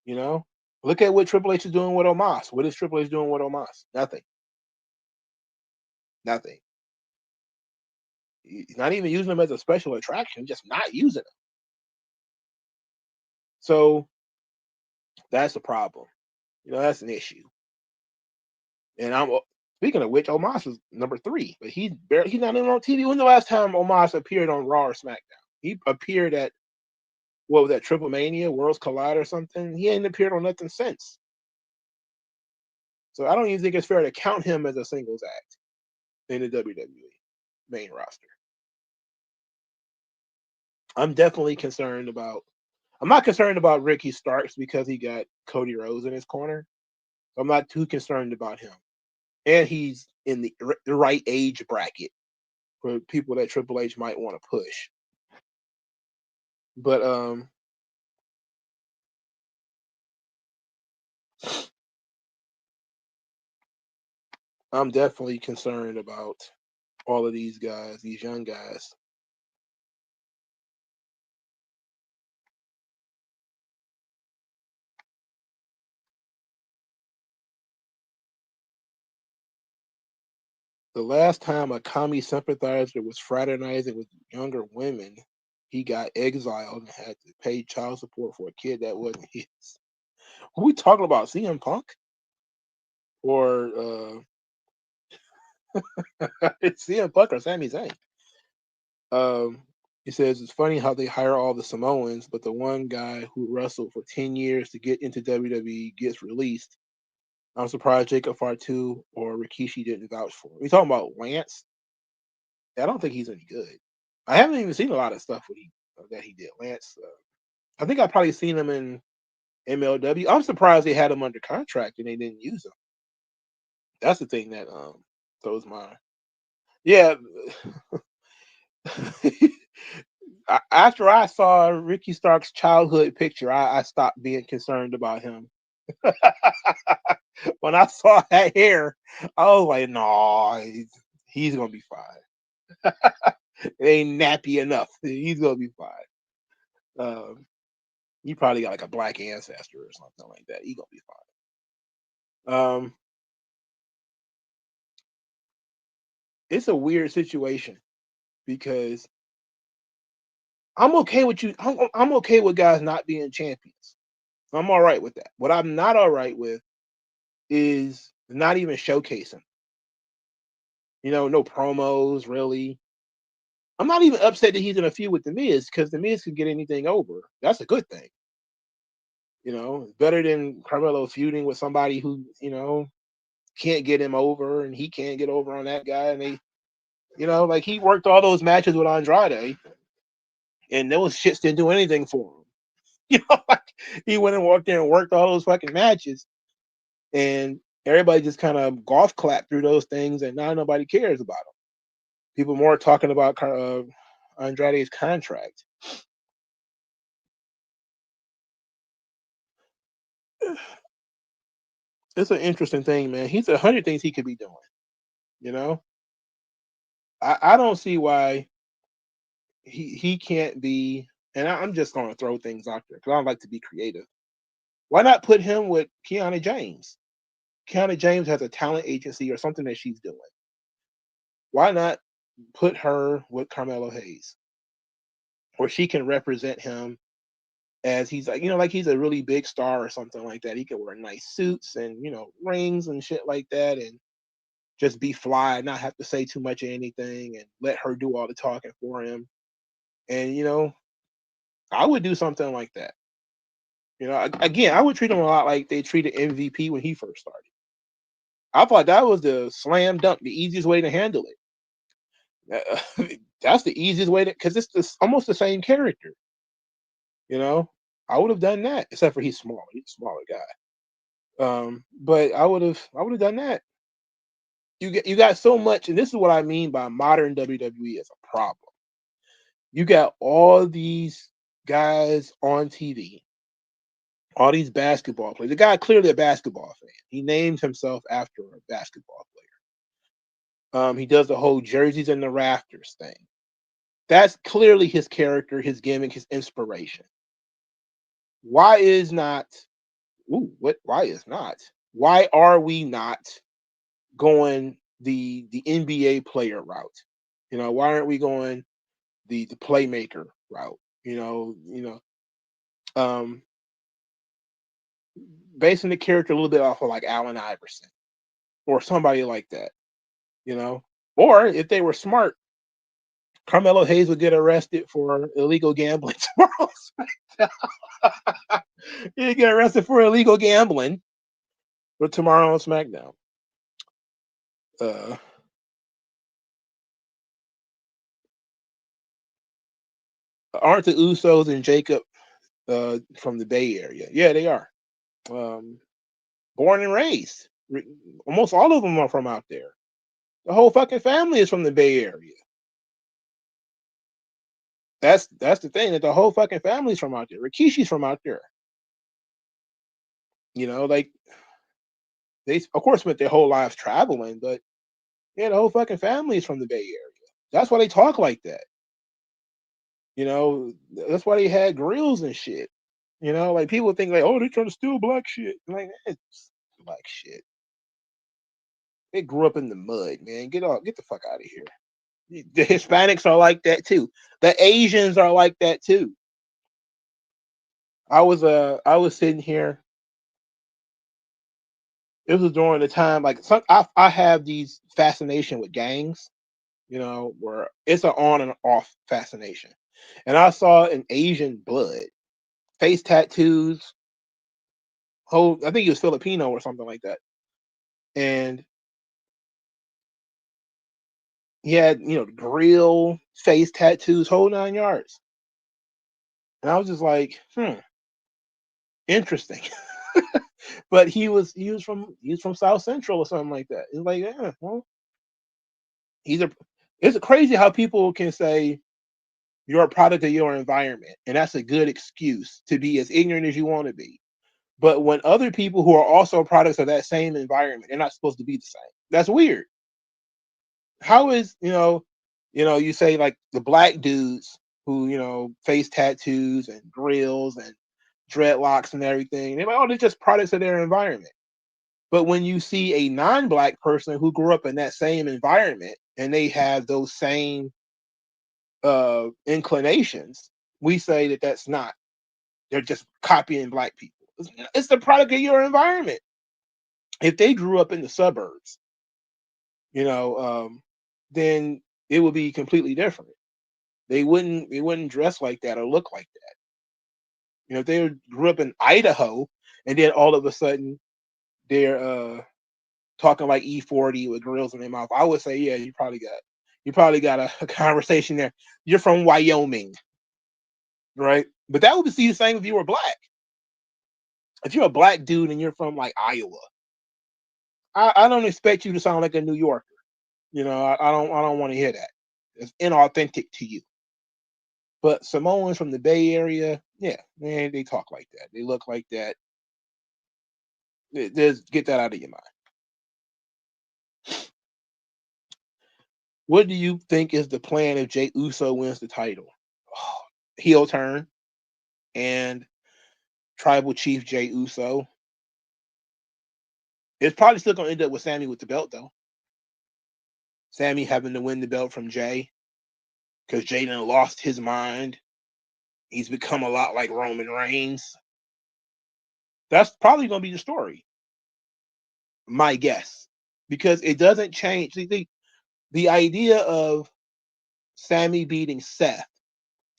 You know, look at what Triple H is doing with Omos. What is Triple H doing with Omos? Nothing. Nothing. He's not even using them as a special attraction. Just not using them. So that's the problem. You know, that's an issue. And I'm speaking of which, Omos is number 3, but he's not even on TV. When's the last time Omos appeared on Raw or SmackDown? He appeared at what was that, Triple Mania, Worlds Collide or something? He ain't appeared on nothing since. So I don't even think it's fair to count him as a singles act in the WWE main roster. I'm definitely concerned about. I'm not concerned about Ricky Starks because he got Cody Rhodes in his corner. I'm not too concerned about him, and he's in the right age bracket for people that Triple H might want to push. But I'm definitely concerned about all of these guys, these young guys. The last time a commie sympathizer was fraternizing with younger women, he got exiled and had to pay child support for a kid that wasn't his. Are we talking about CM Punk? Or it's CM Punk or Sami Zayn? He says it's funny how they hire all the Samoans, but the one guy who wrestled for 10 years to get into WWE gets released. I'm surprised Jacob Fatu or Rikishi didn't vouch for him. We talking about Lance? I don't think he's any good. I haven't even seen a lot of stuff that he did. Lance, I think I've probably seen him in MLW. I'm surprised they had him under contract and they didn't use him. That's the thing that throws my. Yeah. After I saw Ricky Stark's childhood picture, I stopped being concerned about him. When I saw that hair, I was like, no, he's going to be fine. It ain't nappy enough. He's going to be fine. He probably got like a black ancestor or something like that. He's going to be fine. It's a weird situation because I'm okay with you. I'm okay with guys not being champions. I'm all right with that. What I'm not all right with is not even showcasing. You know, no promos, really. I'm not even upset that he's in a feud with The Miz because The Miz can get anything over. That's a good thing. You know, better than Carmelo feuding with somebody who, you know, can't get him over and he can't get over on that guy. And they, you know, like he worked all those matches with Andrade and those shits didn't do anything for him. You know, like he went and walked in and worked all those fucking matches and everybody just kind of golf clapped through those things and now nobody cares about them. People more talking about Andrade's contract. It's an interesting thing, man. He's 100 things he could be doing. You know, I don't see why he can't be. And I'm just going to throw things out there because I don't like to be creative. Why not put him with Kiana James? Kiana James has a talent agency or something that she's doing. Why not put her with Carmelo Hayes, where she can represent him as he's like, you know, like he's a really big star or something like that. He can wear nice suits and, you know, rings and shit like that and just be fly, not have to say too much of anything and let her do all the talking for him. And, you know, I would do something like that. You know, again, I would treat him a lot like they treated MVP when he first started. I thought that was the slam dunk, the easiest way to handle it. That's the easiest way to, because it's almost the same character. You know, I would have done that, except for he's small. He's a smaller guy. But I would have done that. You got so much, and this is what I mean by modern WWE as a problem. You got all these guys on TV, all these basketball players. The guy clearly a basketball fan. He named himself after a basketball player. He does the whole jerseys and the rafters thing. That's clearly his character, his gimmick, his inspiration. Why is not? Ooh, what? Why is not? Why are we not going the NBA player route? You know, why aren't we going the playmaker route? Basing the character a little bit off of like Allen Iverson or somebody like that, you know. Or if they were smart, Carmelo Hayes would get arrested for illegal gambling tomorrow. He'd get arrested for illegal gambling for tomorrow on SmackDown. Aren't the Usos and Jacob from the Bay Area? Yeah, they are. Born and raised. Almost all of them are from out there. The whole fucking family is from the Bay Area. That's the thing, that the whole fucking family's from out there. Rikishi's from out there. You know, like they of course spent their whole lives traveling, but yeah, the whole fucking family is from the Bay Area. That's why they talk like that. You know, that's why they had grills and shit. You know, like people think like, oh, they're trying to steal black shit. Like, it's black shit. They grew up in the mud, man. Get the fuck out of here. The Hispanics are like that too. The Asians are like that too. I was sitting here. It was during the time like I have these fascination with gangs, you know, where it's an on and off fascination. And I saw an Asian blood, face tattoos, I think he was Filipino or something like that. And he had, you know, grill, face tattoos, whole 9 yards. And I was just like, interesting. But he was from South Central or something like that. It's like, yeah, well, it's crazy how people can say you're a product of your environment, and that's a good excuse to be as ignorant as you want to be. But when other people who are also products of that same environment, they're not supposed to be the same. That's weird. How is, you say like the black dudes who, face tattoos and grills and dreadlocks and everything, they're like, oh, they're just products of their environment. But when you see a non-black person who grew up in that same environment and they have those same inclinations, we say that that's not. They're just copying black people. It's the product of your environment. If they grew up in the suburbs, then it would be completely different. They wouldn't dress like that or look like that. If they grew up in Idaho and then all of a sudden they're talking like E40 with grills in their mouth, I would say, yeah, you probably got a conversation there. You're from Wyoming, right? But that would be the same if you were black. If you're a black dude and you're from like Iowa, I don't expect you to sound like a New Yorker. I don't want to hear that. It's inauthentic to you. But Samoans from the Bay Area, yeah, man, they talk like that. They look like that. Just get that out of your mind. What do you think is the plan if Jey Uso wins the title? Oh, heel turn and Tribal Chief Jey Uso. It's probably still going to end up with Sammy with the belt, though. Sammy having to win the belt from Jey because Jey done lost his mind. He's become a lot like Roman Reigns. That's probably going to be the story. My guess. Because it doesn't change. The idea of Sammy beating Seth,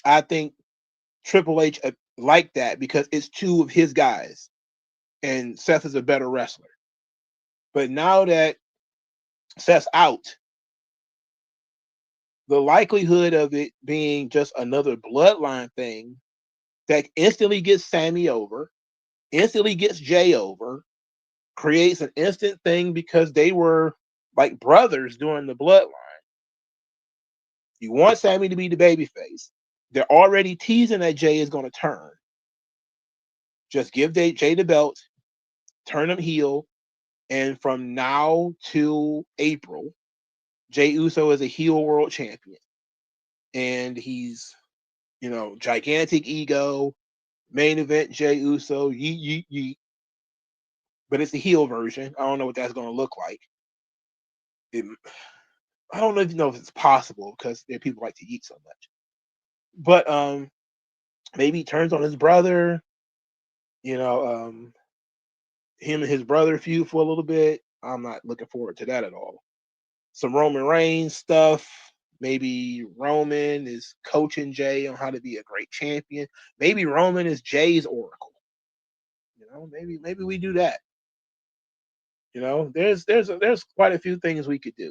I think Triple H like that because it's two of his guys, and Seth is a better wrestler. But now that Seth's out, the likelihood of it being just another bloodline thing that instantly gets Sammy over, instantly gets Jay over, creates an instant thing because they were like brothers during the bloodline. You want Sammy to be the babyface. They're already teasing that Jay is going to turn. Just give Jay the belt, turn him heel, and from now till April, Jay Uso is a heel world champion. And he's, gigantic ego, main event Jay Uso, yeet, yeet, yeet. But it's the heel version. I don't know what that's going to look like. I don't even know if it's possible because people like to eat so much. But maybe he turns on his brother. Him and his brother feud for a little bit. I'm not looking forward to that at all. Some Roman Reigns stuff. Maybe Roman is coaching Jay on how to be a great champion. Maybe Roman is Jay's oracle. Maybe we do that. There's quite a few things we could do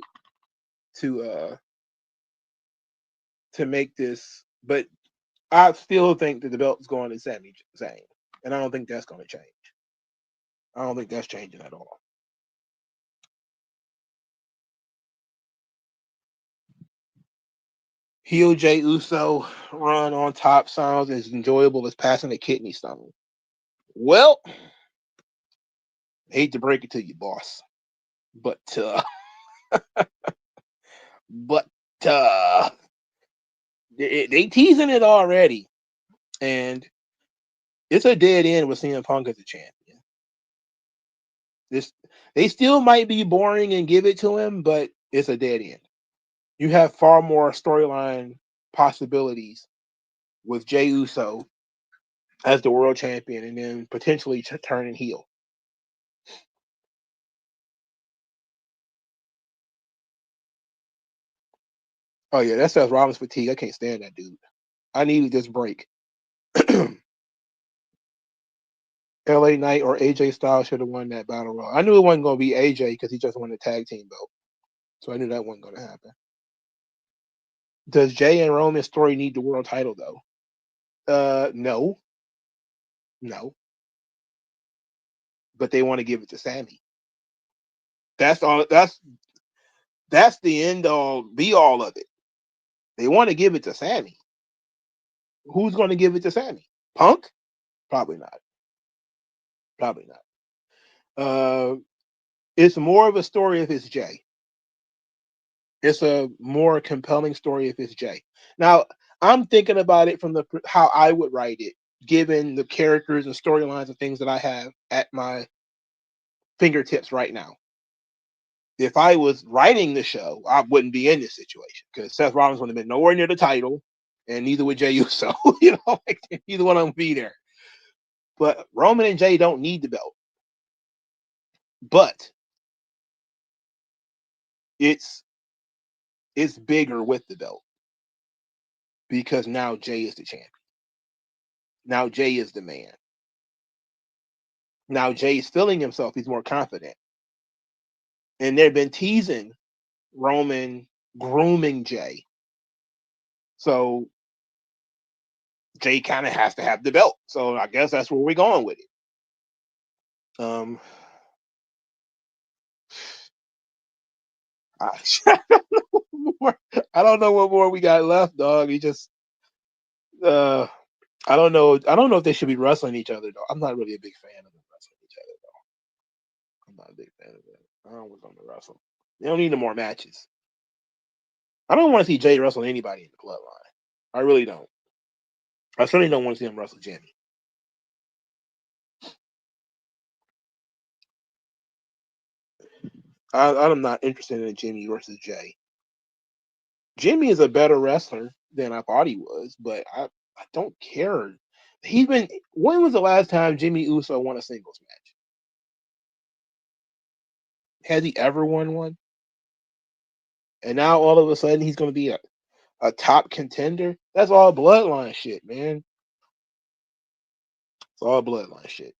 to make this, but I still think that the belt's going to Sami Zayn, and I don't think that's going to change. I don't think that's changing at all. Heel Jay Uso run on top sounds as enjoyable as passing a kidney stone. Well, hate to break it to you, boss, but they teasing it already, and it's a dead end with CM Punk as a champion. They still might be boring and give it to him, but it's a dead end. You have far more storyline possibilities with Jay Uso as the world champion and then potentially turning heel. Oh yeah, that's Seth Rollins fatigue. I can't stand that dude. I needed this break. LA Knight or AJ Styles should have won that battle royal. I knew it wasn't going to be AJ because he just won the tag team belt, so I knew that wasn't going to happen. Does Jay and Roman's story need the world title though? No. But they want to give it to Sammy. That's all. That's the end all, be all of it. They want to give it to Sammy. Who's going to give it to Sammy? Punk? Probably not. It's more of a story if it's Jay. It's a more compelling story if it's Jay. Now, I'm thinking about it from how I would write it, given the characters and storylines and things that I have at my fingertips right now. If I was writing the show, I wouldn't be in this situation because Seth Rollins would have been nowhere near the title, and neither would Jay Uso. Neither one of them would be there. But Roman and Jay don't need the belt. But it's bigger with the belt because now Jay is the champion. Now Jay is the man. Now Jay is feeling himself. He's more confident. And they've been teasing Roman grooming Jay. So Jay kind of has to have the belt. So I guess that's where we're going with it. I don't know what more we got left, dog. He just I don't know. I don't know if they should be wrestling each other though. I'm not really a big fan of them wrestling each other though. I'm not a big fan of that. I don't want them to wrestle. They don't need no more matches. I don't want to see Jay wrestle anybody in the bloodline. I really don't. I certainly don't want to see him wrestle Jimmy. I'm not interested in Jimmy versus Jay. Jimmy is a better wrestler than I thought he was, but I don't care. When was the last time Jimmy Uso won a singles match? Has he ever won one? And now all of a sudden he's going to be a top contender? That's all bloodline shit, man. all bloodline shit.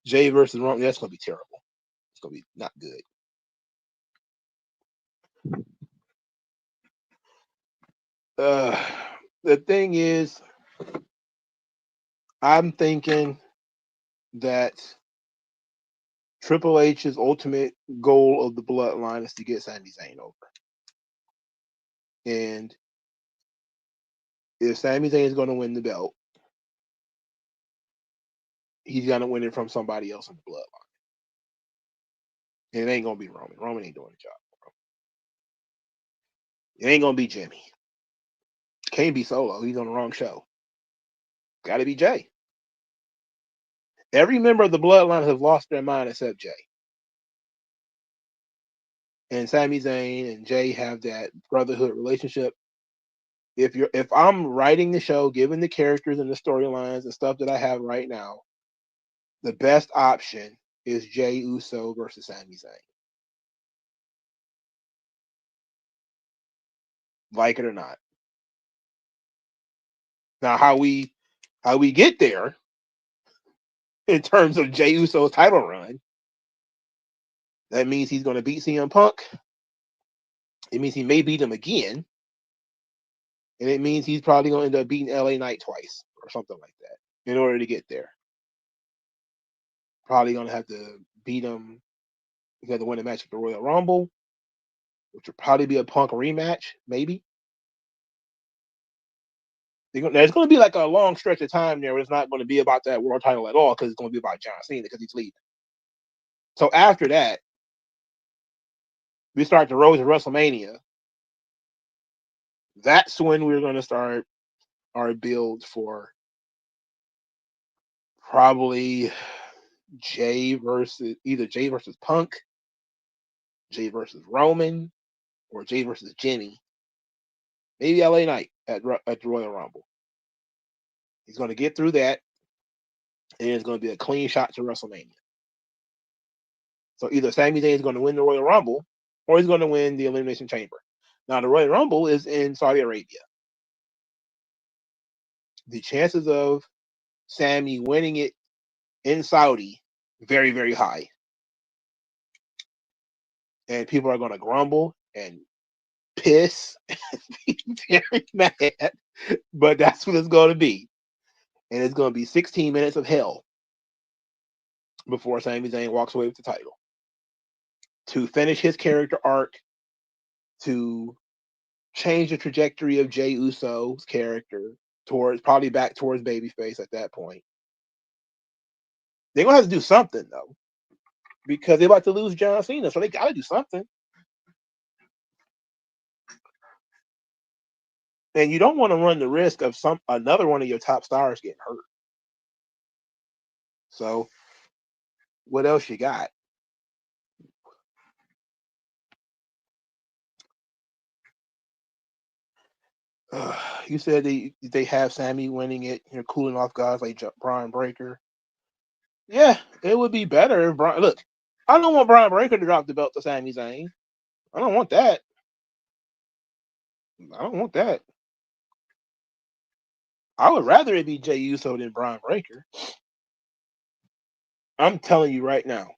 Jay versus Roman, that's gonna be terrible. It's gonna be not good. The thing is, I'm thinking that Triple H's ultimate goal of the bloodline is to get Sami Zayn over. And if Sami Zayn is going to win the belt, he's going to win it from somebody else in the bloodline. And it ain't going to be Roman. Roman ain't doing the job. It ain't going to be Jimmy. Can't be Solo. He's on the wrong show. Got to be Jay. Every member of the bloodline has lost their mind except Jay. And Sami Zayn and Jay have that brotherhood relationship. If I'm writing the show, given the characters and the storylines and stuff that I have right now, the best option is Jay Uso versus Sami Zayn. Like it or not. Now, how we get there in terms of Jey Uso's title run, that means he's going to beat CM Punk. It means he may beat him again. And it means he's probably going to end up beating LA Knight twice or something like that in order to get there. Probably going to have to beat him. He's going to win a match at the Royal Rumble, which would probably be a Punk rematch, maybe. There's going to be like a long stretch of time there where it's not going to be about that world title at all because it's going to be about John Cena because he's leaving. So after that, we start the road to WrestleMania. That's when we're going to start our build for probably Jay versus Punk, Jay versus Roman, or Jay versus Jimmy. Maybe LA Knight at the Royal Rumble. He's going to get through that, and it's going to be a clean shot to WrestleMania. So either Sami Zayn is going to win the Royal Rumble, or he's going to win the Elimination Chamber. Now, the Royal Rumble is in Saudi Arabia. The chances of Sami winning it in Saudi, very, very high. And people are going to grumble and piss and be very mad, but that's what it's going to be. And it's going to be 16 minutes of hell before Sami Zayn walks away with the title. To finish his character arc, to change the trajectory of Jey Uso's character probably back towards babyface at that point. They're going to have to do something, though, because they're about to lose John Cena, so they got to do something. And you don't want to run the risk of another one of your top stars getting hurt. So, what else you got? You said they have Sami winning it. You're cooling off guys like Brian Breaker. Yeah, it would be better if Brian. Look, I don't want Brian Breaker to drop the belt to Sami Zayn. I don't want that. I don't want that. I would rather it be Jey Uso than Brian Breaker. I'm telling you right now.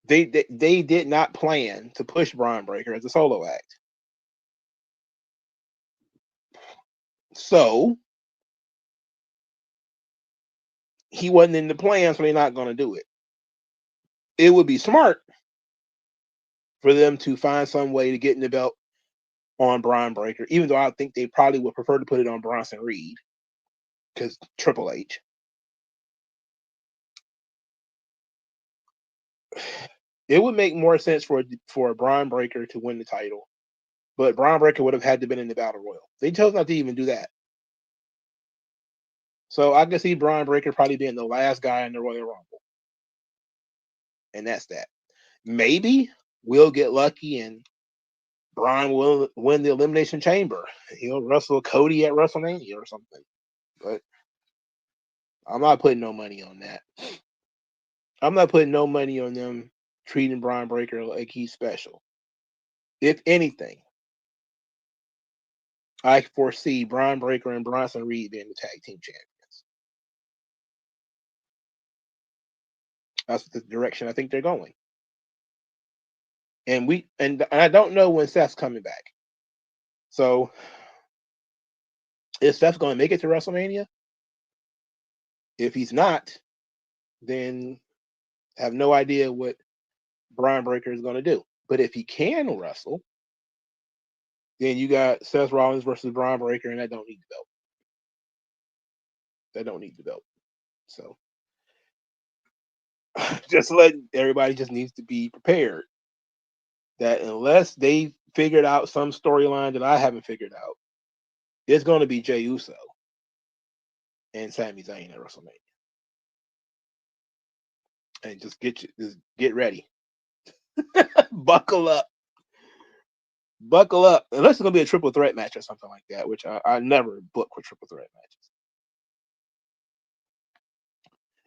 They did not plan to push Brian Breaker as a solo act. So he wasn't in the plan, so they're not going to do it. It would be smart for them to find some way to get in the belt on Brian Breaker, even though I think they probably would prefer to put it on Bronson Reed because Triple H. It would make more sense for Brian Breaker to win the title, but Brian Breaker would have had to been in the Battle Royal. They chose not to even do that. So I can see Brian Breaker probably being the last guy in the Royal Rumble. And that's that. Maybe we'll get lucky and Brian will win the Elimination Chamber. He'll wrestle Cody at WrestleMania or something. But I'm not putting no money on that. I'm not putting no money on them treating Brian Breaker like he's special. If anything, I foresee Bron Breakker and Bronson Reed being the tag team champions. That's the direction I think they're going. And I don't know when Seth's coming back. So is Seth going to make it to WrestleMania? If he's not, then I have no idea what Bron Breakker is going to do. But if he can wrestle, then you got Seth Rollins versus Bron Breakker, and that don't need the belt. That don't need the belt. So just everybody just needs to be prepared that unless they figured out some storyline that I haven't figured out, it's going to be Jey Uso and Sami Zayn at WrestleMania. And just get ready. Buckle up. Unless it's going to be a triple threat match or something like that, which I never book with triple threat matches.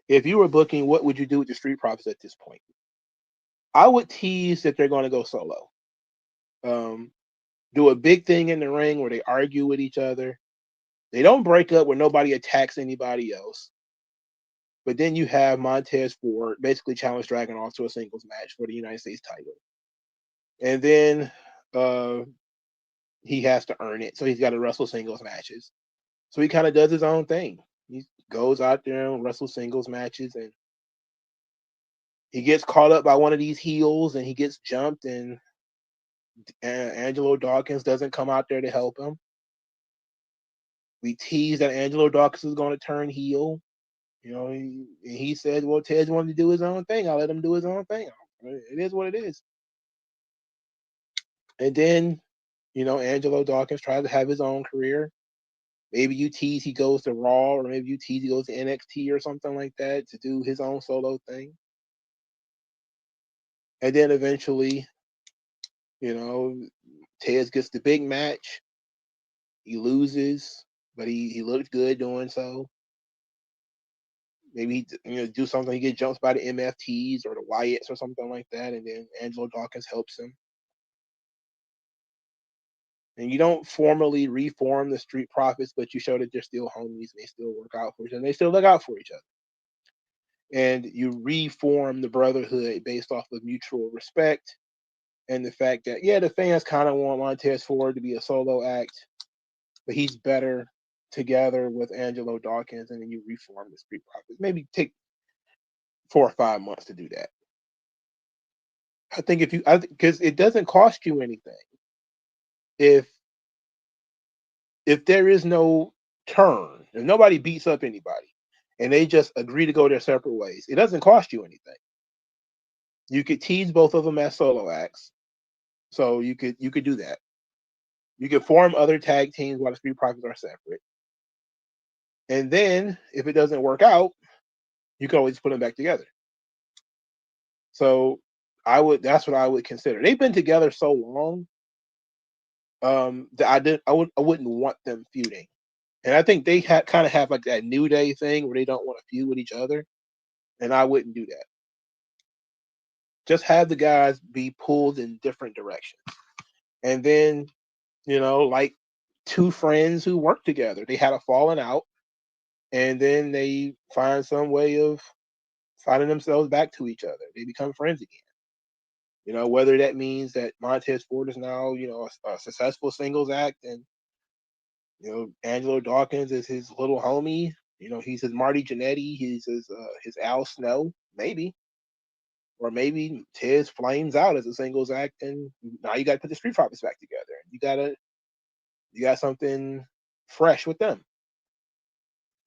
If you were booking, what would you do with the Street Profits at this point? I would tease that they're going to go solo. Do a big thing in the ring where they argue with each other. They don't break up where nobody attacks anybody else. But then you have Montez Ford basically challenge Dragon off to a singles match for the United States title. And then he has to earn it. So he's got to wrestle singles matches. So he kind of does his own thing. He goes out there and wrestles singles matches, and he gets caught up by one of these heels, and he gets jumped, and Angelo Dawkins doesn't come out there to help him. We tease that Angelo Dawkins is going to turn heel. You know, he said, well, Ted's wanted to do his own thing. I'll let him do his own thing. It is what it is. And then, you know, Angelo Dawkins tries to have his own career. Maybe you tease he goes to Raw, or maybe you tease he goes to NXT or something like that to do his own solo thing. And then eventually, you know, Tez gets the big match. He loses, but he looked good doing so. Maybe he do something. He gets jumped by the MFTs or the Wyatts or something like that, and then Angelo Dawkins helps him. And you don't formally reform the Street Profits, but you show that they're still homies and they still work out for each other. And they still look out for each other. And you reform the Brotherhood based off of mutual respect and the fact that, yeah, the fans kind of want Montez Ford to be a solo act, but he's better together with Angelo Dawkins, and then you reform the Street Profits. Maybe take 4 or 5 months to do that. I think because it doesn't cost you anything. If there is no turn, if nobody beats up anybody, and they just agree to go their separate ways, it doesn't cost you anything. You could tease both of them as solo acts, so you could do that. You could form other tag teams while the Street Profits are separate, and then if it doesn't work out, you can always put them back together. So that's what I would consider. They've been together so long that I wouldn't want them feuding. And I think they kind of have like that New Day thing where they don't want to feud with each other, and I wouldn't do that. Just have the guys be pulled in different directions, and then like two friends who work together, they had a falling out, and then they find some way of finding themselves back to each other. They become friends again. Whether that means that Montez Ford is now a successful singles act, and Angelo Dawkins is his little homie. He's his Marty Jannetty. He's his Al Snow, maybe. Or maybe Tez flames out as a singles act, and now you got to put the Street Profits back together. You got something fresh with them.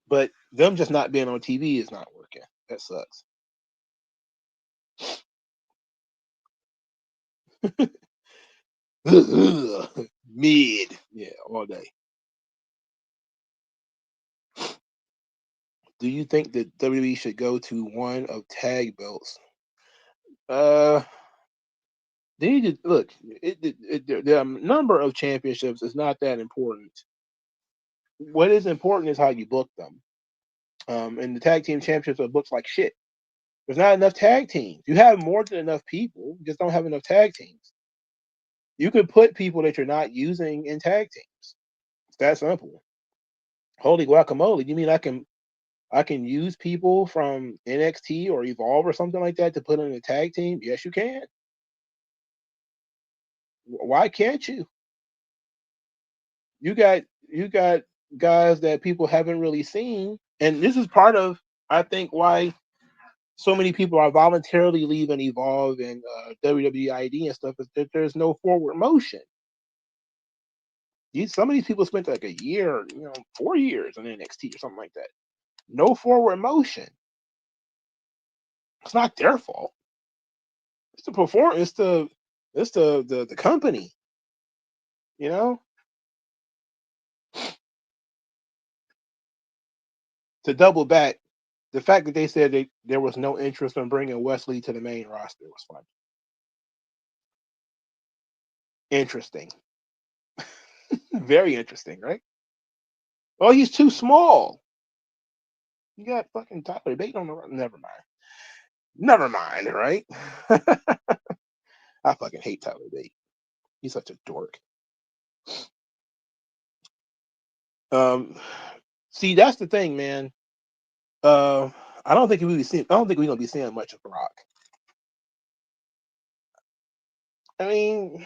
But them just not being on TV is not working. That sucks. Mid, yeah, all day. Do you think that WWE should go to one of tag belts? They need to look. The number of championships is not that important. What is important is how you book them. And the tag team championships are booked like shit. There's not enough tag teams. You have more than enough people. You just don't have enough tag teams. You could put people that you're not using in tag teams. that simple. Holy guacamole! You mean I can use people from NXT or Evolve or something like that to put in a tag team? Yes, you can. Why can't you? You got guys that people haven't really seen, and this is part of, I think, why so many people are voluntarily leaving Evolve and WWE ID and stuff, is that there's no forward motion. Some of these people spent like a year, 4 years in NXT or something like that. No forward motion. It's not their fault. It's the perform. It's the company. You know. To double back, the fact that they said there was no interest in bringing Wesley to the main roster was fun. Interesting. Very interesting, right? Oh, he's too small. You got fucking Tyler Bate on the run. Never mind. Never mind, right? I fucking hate Tyler Bate. He's such a dork. See, that's the thing, man. I don't think we're gonna be seeing much of Brock. I mean,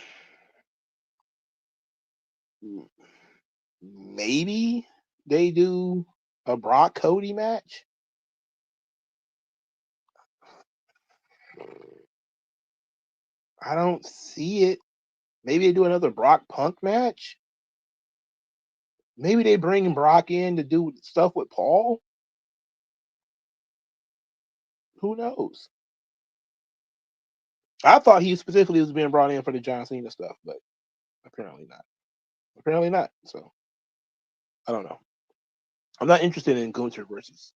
maybe they do a Brock Cody match. I don't see it. Maybe they do another Brock Punk match. Maybe they bring Brock in to do stuff with Paul. Who knows? I thought he specifically was being brought in for the John Cena stuff, but apparently not. Apparently not. So I don't know. I'm not interested in Gunther versus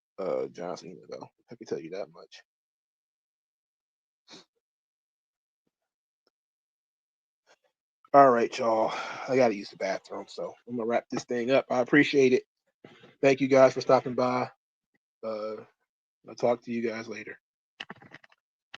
John Cena though. I can tell you that much. All right, y'all. I gotta use the bathroom, so I'm gonna wrap this thing up. I appreciate it. Thank you guys for stopping by. I'll talk to you guys later.